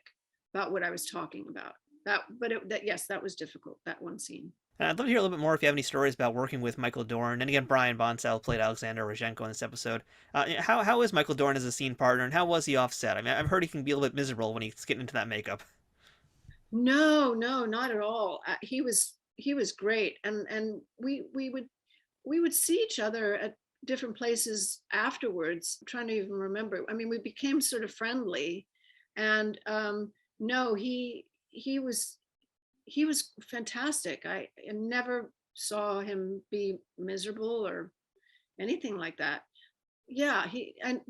about what I was talking about. Yes, that was difficult. That one scene. And I'd love to hear a little bit more if you have any stories about working with Micael Dorn. And again, Brian Bonsall played Alexander Rozhenko in this episode. How is Micael Dorn as a scene partner, and how was he off set? I mean, I've heard he can be a little bit miserable when he's getting into that makeup. No, not at all. He was great, and we would see each other at different places afterwards. I'm trying to even remember. I mean, we became sort of friendly, and no, he was fantastic. I never saw him be miserable or anything like that. Yeah, and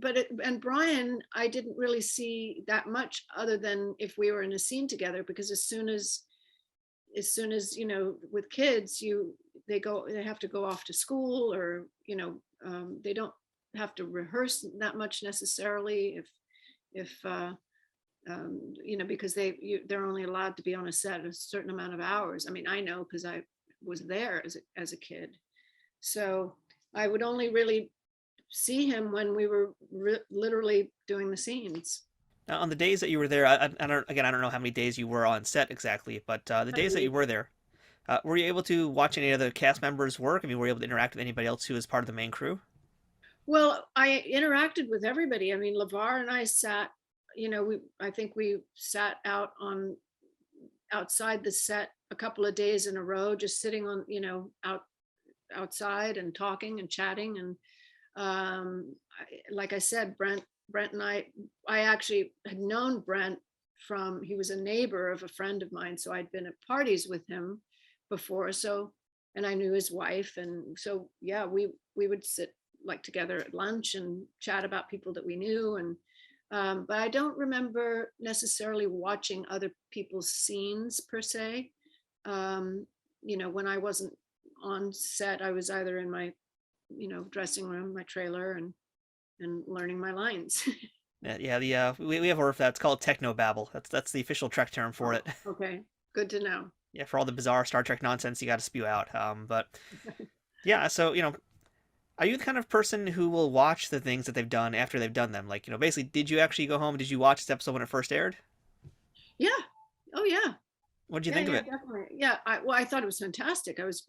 Brian, I didn't really see that much other than if we were in a scene together, because as soon as with kids, they have to go off to school, or they don't have to rehearse that much necessarily if because they're only allowed to be on a set a certain amount of hours. I mean, I know because I was there as a kid, so I would only really see him when we were literally doing the scenes. Now, on the days that you were there, I don't know how many days you were on set exactly, but the days that you were there, were you able to watch any other cast members work? I mean, were you able to interact with anybody else who was part of the main crew? Well, I interacted with everybody. I mean, LeVar and I sat, I think we sat outside the set a couple of days in a row, just sitting on, outside and talking and chatting. And like I said, Brent and I actually had known Brent he was a neighbor of a friend of mine. So I'd been at parties with him before. So, and I knew his wife. And so, yeah, we would sit like together at lunch and chat about people that we knew. And, but I don't remember necessarily watching other people's scenes per se. When I wasn't on set, I was either in my, dressing room, my trailer, and learning my lines. Yeah. We have a word for that. It's called technobabble. That's the official Trek term for it. Okay, good to know. Yeah, for all the bizarre Star Trek nonsense you got to spew out. But yeah, so are you the kind of person who will watch the things that they've done after they've done them? Like, basically, did you actually go home? Did you watch this episode when it first aired? Yeah. Oh yeah. What did you think of it? Definitely. Yeah. I thought it was fantastic. I was,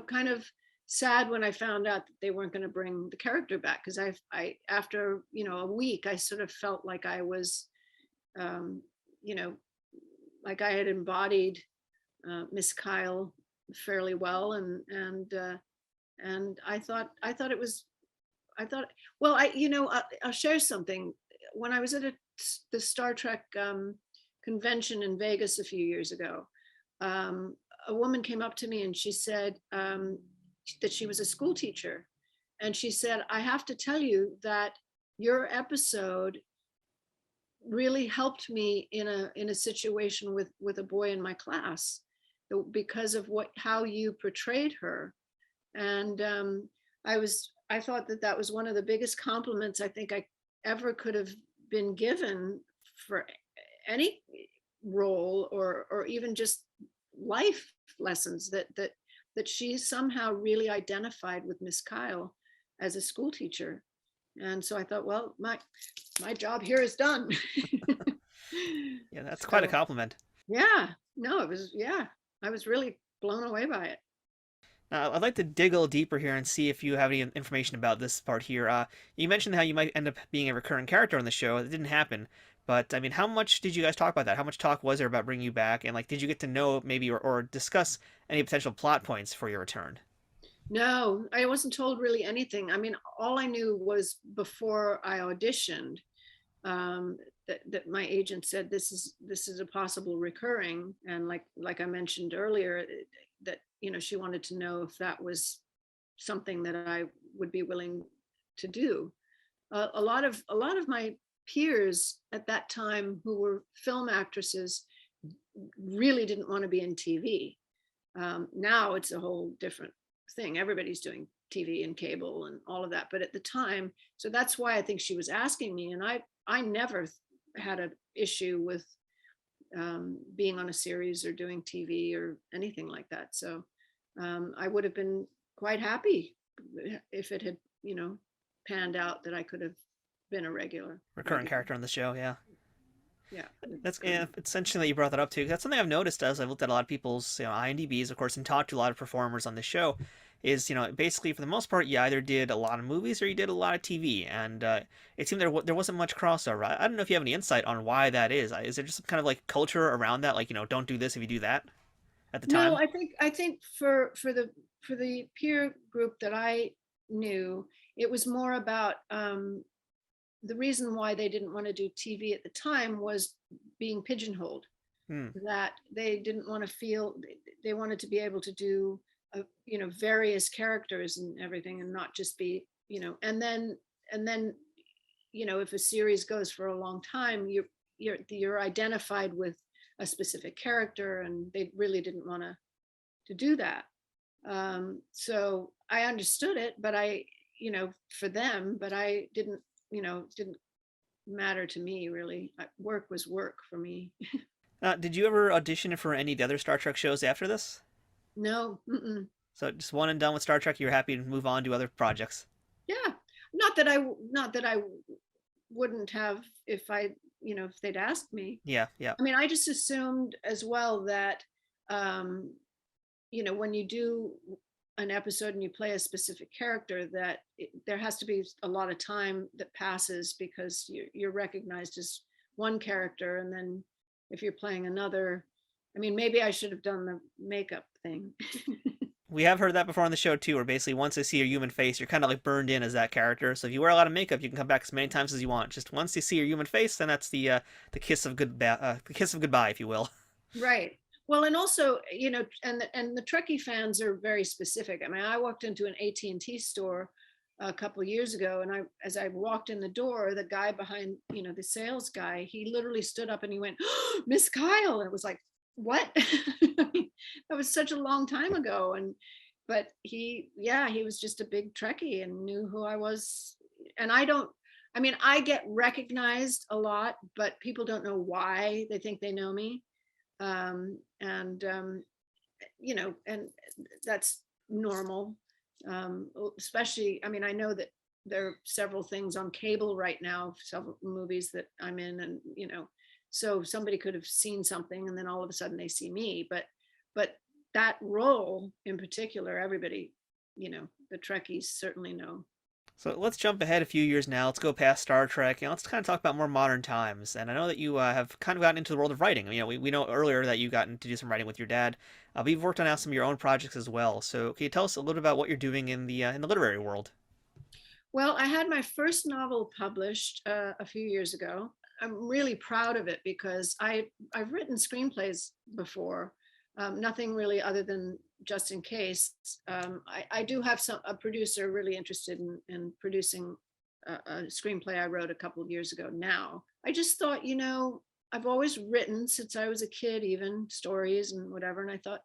kind of sad when I found out that they weren't going to bring the character back, because I after a week I sort of felt like I was like I had embodied Micael fairly well, and I thought well, I'll share something. When I was at the Star Trek convention in Vegas a few years ago, a woman came up to me and she said that she was a school teacher. And she said, I have to tell you that your episode really helped me in a situation with a boy in my class, because of how you portrayed her. And I thought that was one of the biggest compliments I think I ever could have been given for any role, or even just life lessons, that she somehow really identified with Micael as a school teacher. And so I thought, well, my job here is done. Yeah, that's quite a compliment. Yeah, no, it was, yeah, I was really blown away by it. Now, I'd like to dig a little deeper here and see if you have any information about this part here. You mentioned how you might end up being a recurring character on the show. It didn't happen. But, I mean, how much did you guys talk about that? How much talk was there about bringing you back? And, like, did you get to know maybe or discuss any potential plot points for your return? No, I wasn't told really anything. I mean, all I knew was before I auditioned, that my agent said this is a possible recurring, and like I mentioned earlier, that she wanted to know if that was something that I would be willing to do. A lot of my peers at that time who were film actresses really didn't want to be in TV. Now it's a whole different thing. Everybody's doing TV and cable and all of that. But at the time, so that's why I think she was asking me. And I never had an issue with being on a series or doing TV or anything like that. So I would have been quite happy if it had, panned out that I could have been a recurring character on the show. Yeah. Yeah. It's interesting that you brought that up too. That's something I've noticed as I've looked at a lot of people's IMDb's, of course, and talked to a lot of performers on the show. Is basically for the most part you either did a lot of movies or you did a lot of TV, and it seemed there wasn't much crossover. I don't know if you have any insight on why that is. Is there just some kind of like culture around that, like don't do this if you do that at the time? No, I think for the peer group that I knew, it was more about the reason why they didn't want to do TV at the time was being pigeonholed. That they didn't want to feel, they wanted to be able to do various characters and everything, and not just be and then if a series goes for a long time, you're identified with a specific character, and they really didn't want to do that. So I understood it, but for them, but I didn't, didn't matter to me really. Work was work for me. Did you ever audition for any of the other Star Trek shows after this? No. Mm-mm. So just one and done with Star Trek, you're happy to move on to other projects? Yeah. Not that I wouldn't have if if they'd asked me. Yeah. I mean, I just assumed as well that, when you do an episode and you play a specific character, that there has to be a lot of time that passes, because you're recognized as one character, and then if you're playing another, I mean, maybe I should have done the makeup thing. We have heard that before on the show too, where basically once they see your human face, you're kind of like burned in as that character. So if you wear a lot of makeup, you can come back as many times as you want. Just once you see your human face, then that's the kiss of goodbye, if you will. Right. Well, and also, and the Trekkie fans are very specific. I mean, I walked into an AT&T store a couple of years ago, and as I walked in the door, the guy behind, the sales guy, he literally stood up and he went, oh, Miss Kyle. And it was like, what? That was such a long time ago. But he was just a big Trekkie and knew who I was. And I get recognized a lot, but people don't know why. They think they know me. And that's normal. Especially, I mean, I know that there are several things on cable right now, several movies that I'm in, and so somebody could have seen something and then all of a sudden they see me, but that role in particular, everybody, the Trekkies certainly know. So let's jump ahead a few years now. Let's go past Star Trek. Let's kind of talk about more modern times. And I know that you have kind of gotten into the world of writing. We know earlier that you gotten to do some writing with your dad. But you've worked on now some of your own projects as well. So can you tell us a little about what you're doing in the literary world? Well, I had my first novel published a few years ago. I'm really proud of it because I've written screenplays before, nothing really other than just in case. I do have a producer really interested in producing a screenplay I wrote a couple of years ago now. I just thought, I've always written since I was a kid, even stories and whatever. And I thought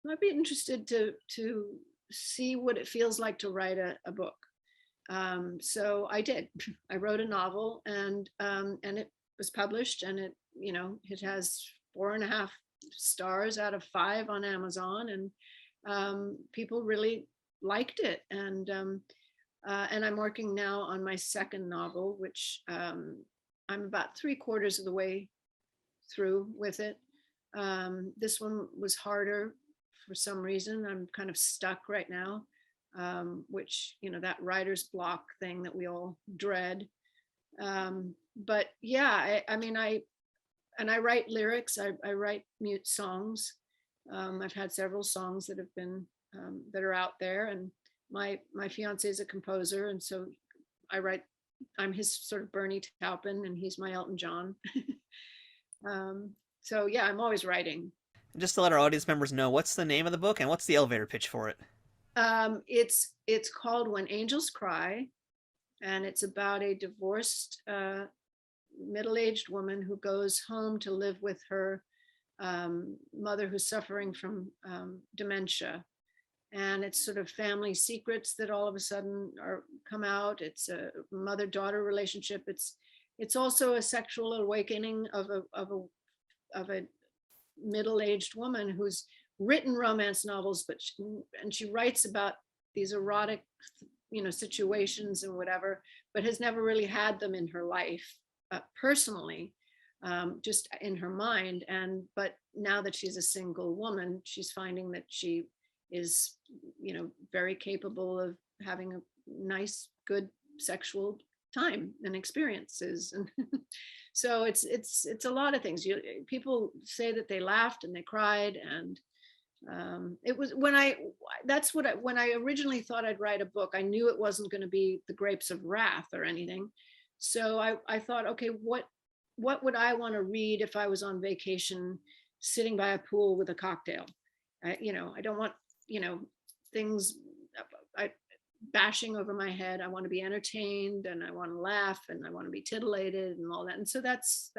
I'd be interested to see what it feels like to write a book. So I did. I wrote a novel, and it was published, and it has 4.5 stars out of 5 on Amazon, and people really liked it. And I'm working now on my second novel, which I'm about 3/4 of the way through with it. This one was harder for some reason. I'm kind of stuck right now. Which, that writer's block thing that we all dread. But yeah, I write lyrics, I write mute songs. I've had several songs that have been, that are out there, and my fiance is a composer. And so I'm his sort of Bernie Taupin, and he's my Elton John. So yeah, I'm always writing. Just to let our audience members know, what's the name of the book and what's the elevator pitch for it? It's called When Angels Cry, and it's about a divorced middle-aged woman who goes home to live with her mother who's suffering from dementia. And it's sort of family secrets that all of a sudden come out. It's a mother-daughter relationship. It's also a sexual awakening of a middle-aged woman who's written romance novels, and she writes about these erotic, situations and whatever, but has never really had them in her life personally, just in her mind. But now that she's a single woman, she's finding that she is, very capable of having a nice, good sexual time and experiences. And so it's a lot of things. People say that they laughed and they cried, and it was when I originally thought I'd write a book, I knew it wasn't going to be The Grapes of Wrath or anything. So I thought, okay, what would I want to read if I was on vacation sitting by a pool with a cocktail? I don't want, things bashing over my head. I want to be entertained, and I want to laugh, and I want to be titillated and all that. And so that's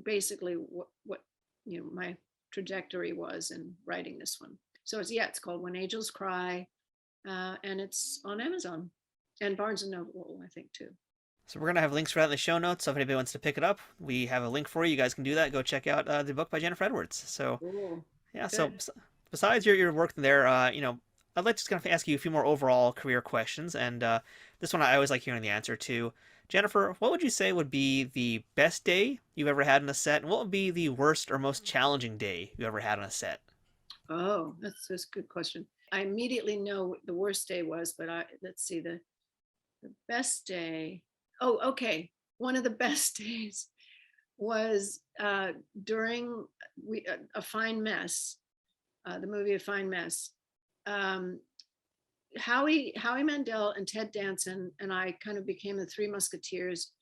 basically what my trajectory was in writing this one. So it's called When Angels Cry, and it's on Amazon and Barnes and Noble, I think, too. So we're going to have links for that in the show notes. So if anybody wants to pick it up, we have a link for you. You guys can do that. Go check out the book by Jennifer Edwards. So Cool. yeah. Good. So besides your work there, I'd like to just kind of ask you a few more overall career questions. And this one I always like hearing the answer to. Jennifer, what would you say would be the best day you've ever had on a set? And what would be the worst or most challenging day you ever had on a set? Oh, that's a good question. I immediately know what the worst day was, but let's see, the best day. Oh, okay. One of the best days was during A Fine Mess, the movie A Fine Mess. Howie Mandel and Ted Danson and I kind of became the Three Musketeers,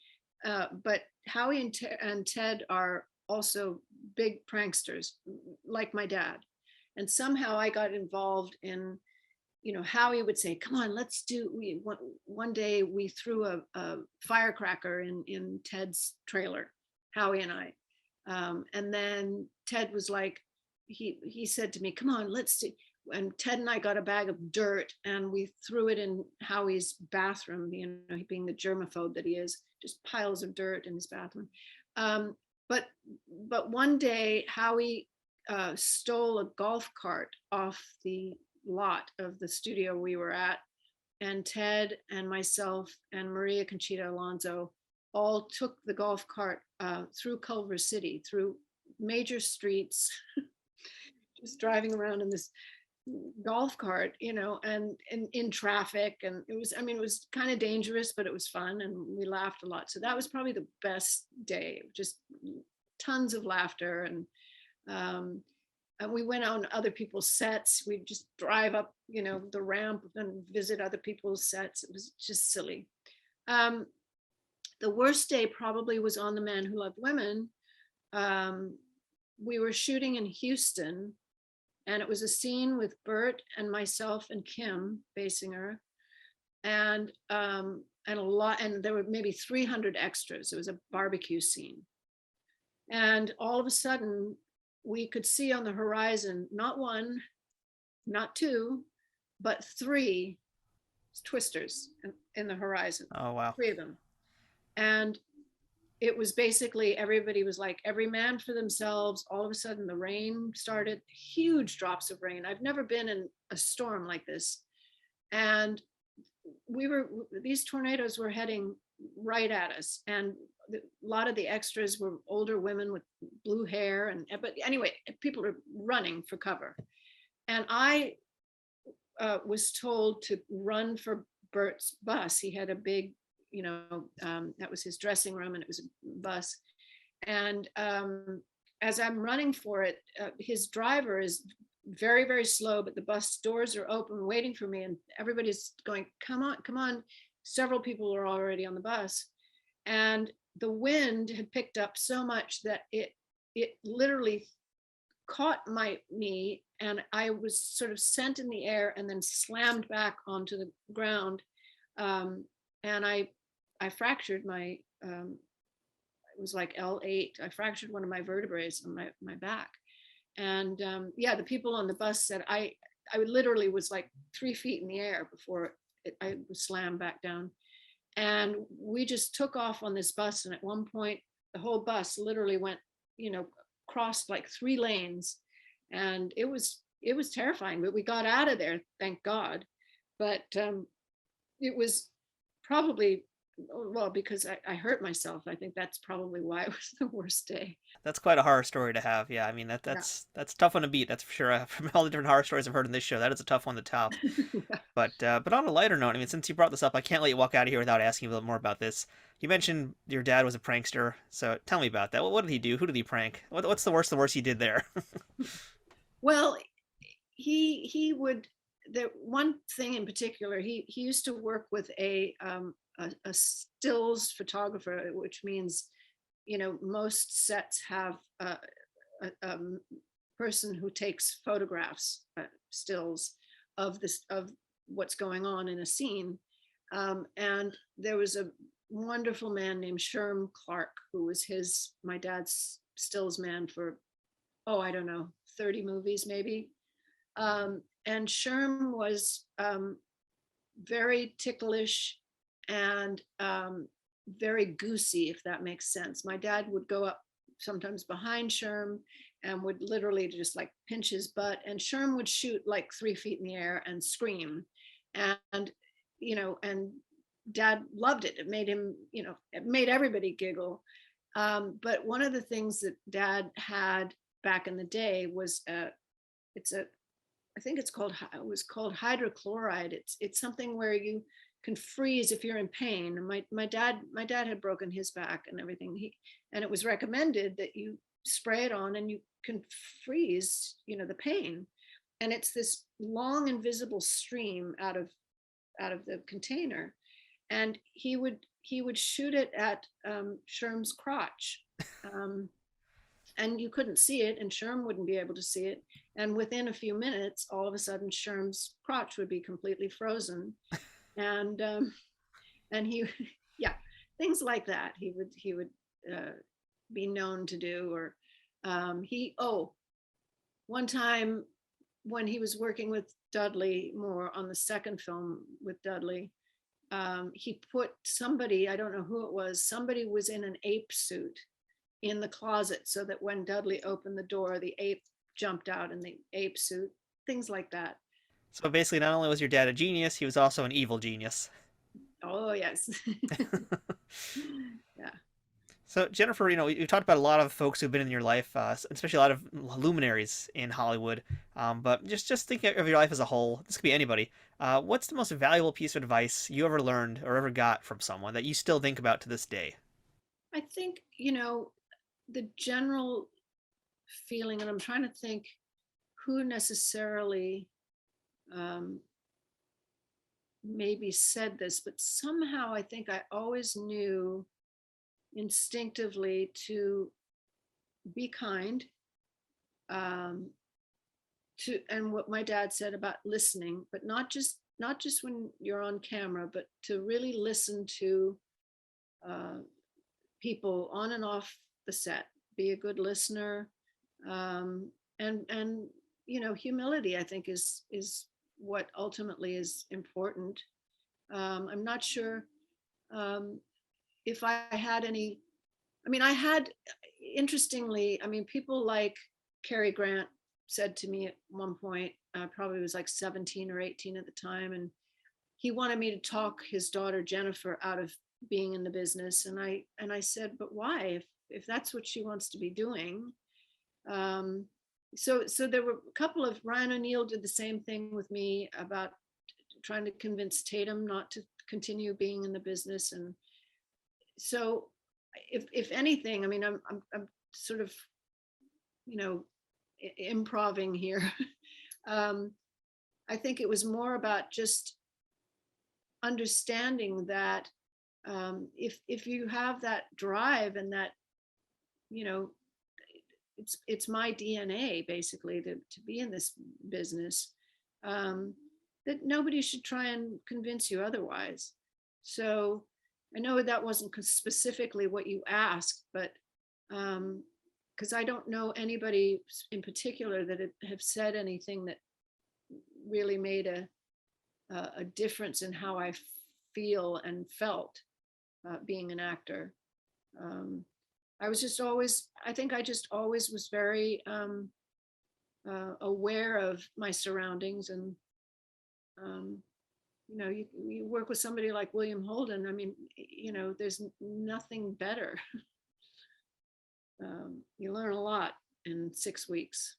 but Howie and Ted are also big pranksters, like my dad. And somehow I got involved in, Howie would say, come on, let's do, one day we threw a firecracker in Ted's trailer, Howie and I. And then Ted was like, he said to me, come on, let's do, and Ted and I got a bag of dirt and we threw it in Howie's bathroom, being the germaphobe that he is, just piles of dirt in his bathroom. But one day Howie stole a golf cart off the lot of the studio we were at, and Ted and myself and Maria Conchita Alonso all took the golf cart through Culver City, through major streets, just driving around in this golf cart, and in traffic. And it was kind of dangerous, but it was fun and we laughed a lot. So that was probably the best day, just tons of laughter. And we went on other people's sets. We'd just drive up, the ramp and visit other people's sets. It was just silly. The worst day probably was on The Man Who Loved Women. We were shooting in Houston, and it was a scene with Bert and myself and Kim Basinger, and there were maybe 300 extras. It was a barbecue scene, and all of a sudden we could see on the horizon not one, not two, but three twisters in the horizon. Oh wow! 3 of them, and it was basically everybody was like, every man for themselves. All of a sudden the rain started, huge drops of rain. I've never been in a storm like this. And these tornadoes were heading right at us. And a lot of the extras were older women with blue hair. But anyway, people are running for cover. And I was told to run for Bert's bus. He had a big, that was his dressing room, and it was a bus. And as I'm running for it, his driver is very, very slow, but the bus doors are open waiting for me, and everybody's going, come on, come on. Several people are already on the bus. And the wind had picked up so much that it literally caught me, and I was sort of sent in the air and then slammed back onto the ground. And I fractured was like L8. I fractured one of my vertebrae on my back. And yeah, the people on the bus said I literally was like 3 feet in the air before I was slammed back down. And we just took off on this bus. And at one point, the whole bus literally went, crossed like 3 lanes. And it was terrifying, but we got out of there, thank God. But it was probably, well, because I hurt myself. I think that's probably why it was the worst day. That's quite a horror story to have. Yeah, I mean that's a tough one to beat. That's for sure. From all the different horror stories I've heard in this show, that is a tough one to top. Yeah. But on a lighter note, I mean, since you brought this up, I can't let you walk out of here without asking you a little more about this. You mentioned your dad was a prankster, so tell me about that. What did he do? Who did he prank? What's the worst he did there? Well, he would. The one thing in particular, he used to work with a stills photographer, which means, most sets have a person who takes photographs, stills of what's going on in a scene. And there was a wonderful man named Sherm Clark, who was my dad's stills man for, I don't know, 30 movies maybe. And Sherm was very ticklish and very goosey, if that makes sense. My dad would go up sometimes behind Sherm and would literally just like pinch his butt, and Sherm would shoot like 3 feet in the air and scream. And, and Dad loved it. It made him, it made everybody giggle. But one of the things that Dad had back in the day was I think it was called hydrochloride. It's something where you can freeze if you're in pain. And my dad had broken his back and everything. And it was recommended that you spray it on and you can freeze, the pain. And it's this long invisible stream out of the container. And he would shoot it at Sherm's crotch. And you couldn't see it, and Sherm wouldn't be able to see it. And within a few minutes, all of a sudden, Sherm's crotch would be completely frozen, and he, yeah, things like that. He would be known to do. Or one time when he was working with Dudley Moore on the second film with Dudley, he put somebody, I don't know who it was, somebody was in an ape suit in the closet, so that when Dudley opened the door, the ape jumped out in the ape suit, things like that. So basically, not only was your dad a genius, he was also an evil genius. Oh, yes. Yeah. So Jennifer, you talked about a lot of folks who've been in your life, especially a lot of luminaries in Hollywood. But just thinking of your life as a whole, this could be anybody. What's the most valuable piece of advice you ever learned or ever got from someone that you still think about to this day? I think, the general feeling, and I'm trying to think who necessarily maybe said this, but somehow I think I always knew instinctively to be kind, and what my dad said about listening, but not just when you're on camera, but to really listen to people on and off the set. Be a good listener, and humility, I think, is what ultimately is important. I'm not sure if I had any. I had, interestingly, people like Cary Grant said to me at one point, probably was like 17 or 18 at the time, and he wanted me to talk his daughter Jennifer out of being in the business, and I said, but why, if that's what she wants to be doing? So there were a couple of, Ryan O'Neal did the same thing with me about trying to convince Tatum not to continue being in the business. And so if anything, I'm sort of improving here. I think it was more about just understanding that if you have that drive and that, it's my DNA basically to be in this business, that nobody should try and convince you otherwise. So I know that wasn't specifically what you asked, but because I don't know anybody in particular that have said anything that really made a difference in how I feel and felt being an actor. I was just always, I think I just always was very aware of my surroundings. And you know, you work with somebody like William Holden. I mean, you know, there's nothing better. You learn a lot in 6 weeks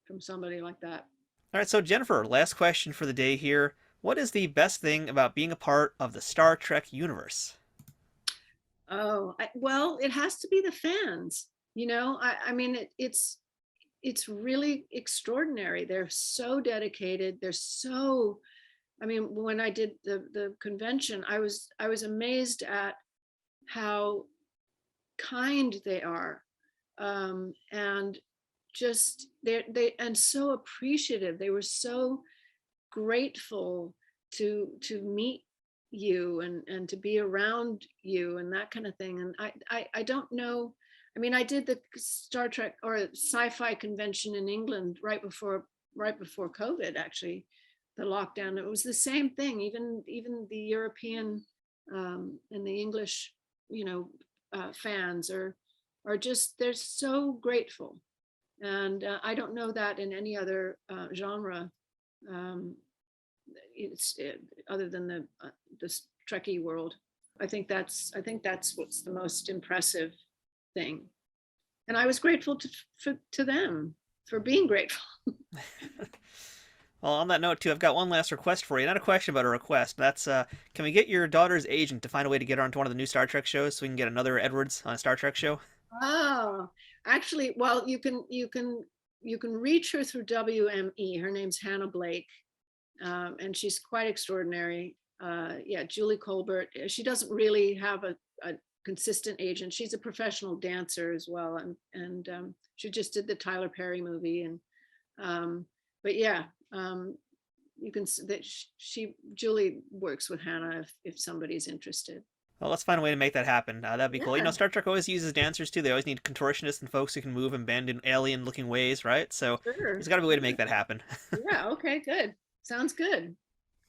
from somebody like that. All right, so Jennifer, last question for the day here. What is the best thing about being a part of the Star Trek universe? Oh, well, it has to be the fans. You know, I mean, it's really extraordinary. They're so dedicated. They're so, I mean, when I did the convention, I was amazed at how kind they are, and just they and so appreciative. They were so grateful to meet you and to be around you and that kind of thing. And I don't know. I mean, I did the Star Trek or sci-fi convention in England right before COVID, actually, the lockdown. It was the same thing. Even the European and the English, you know, fans are just, they're so grateful. And I don't know that in any other genre. Other than the Trekkie world. I think that's what's the most impressive thing. And I was grateful to them for being grateful. Well, on that note, too, I've got one last request for you. Not a question, but a request. That's, can we get your daughter's agent to find a way to get her onto one of the new Star Trek shows so we can get another Edwards on a Star Trek show? Oh, actually, well, you can reach her through WME. Her name's Hannah Blake, and she's quite extraordinary. Yeah, Julie Colbert. She doesn't really have a consistent agent. She's a professional dancer as well, and she just did the Tyler Perry movie. And but yeah, you can. Julie works with Hannah if somebody's interested. Well, let's find a way to make that happen. That'd be cool. You know, Star Trek always uses dancers, too. They always need contortionists and folks who can move and bend in alien-looking ways, right? So there's got to be a way to make that happen. Yeah, okay, good. Sounds good.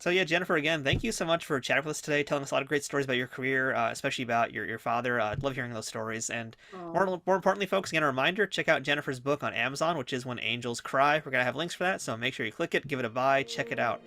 So yeah, Jennifer, again, thank you so much for chatting with us today, telling us a lot of great stories about your career, especially about your father. I love hearing those stories. And more importantly, folks, again, a reminder, check out Jennifer's book on Amazon, which is When Angels Cry. We're going to have links for that, so make sure you click it, give it a buy, check it out.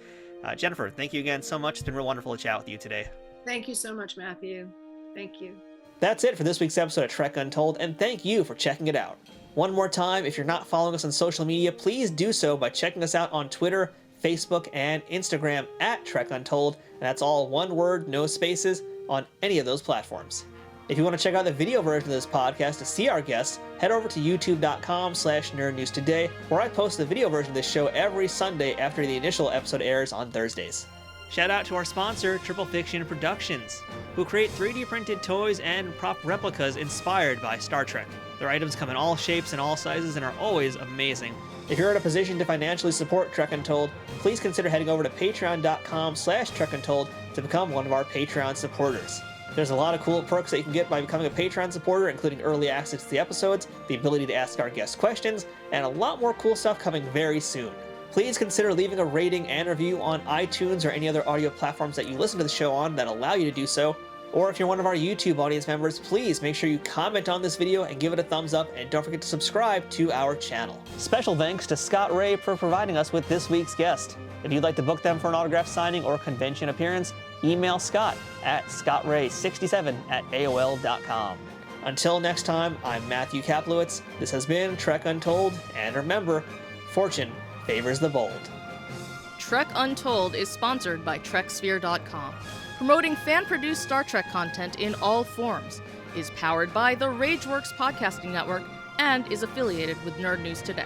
Jennifer, thank you again so much. It's been real wonderful to chat with you today. Thank you so much, Matthew. Thank you. That's it for this week's episode of Trek Untold, and thank you for checking it out. One more time, if you're not following us on social media, please do so by checking us out on Twitter, Facebook, and Instagram at Trek Untold, and that's all one word, no spaces, on any of those platforms. If you want to check out the video version of this podcast to see our guests, head over to youtube.com/nerdnewstoday, where I post the video version of this show every Sunday after the initial episode airs on Thursdays. Shout out to our sponsor, Triple Fiction Productions, who create 3D printed toys and prop replicas inspired by Star Trek. Their items come in all shapes and all sizes and are always amazing. If you're in a position to financially support Trek Untold, please consider heading over to patreon.com/trekuntold to become one of our Patreon supporters. There's a lot of cool perks that you can get by becoming a Patreon supporter, including early access to the episodes, the ability to ask our guests questions, and a lot more cool stuff coming very soon. Please consider leaving a rating and review on iTunes or any other audio platforms that you listen to the show on that allow you to do so. Or if you're one of our YouTube audience members, please make sure you comment on this video and give it a thumbs up, and don't forget to subscribe to our channel. Special thanks to Scott Ray for providing us with this week's guest. If you'd like to book them for an autograph signing or convention appearance, email Scott at scottray67@aol.com. Until next time, I'm Matthew Kaplowitz. This has been Trek Untold, and remember, fortune favors the bold. Trek Untold is sponsored by TrekSphere.com, promoting fan-produced Star Trek content in all forms, is powered by the Rageworks podcasting network, and is affiliated with Nerd News Today.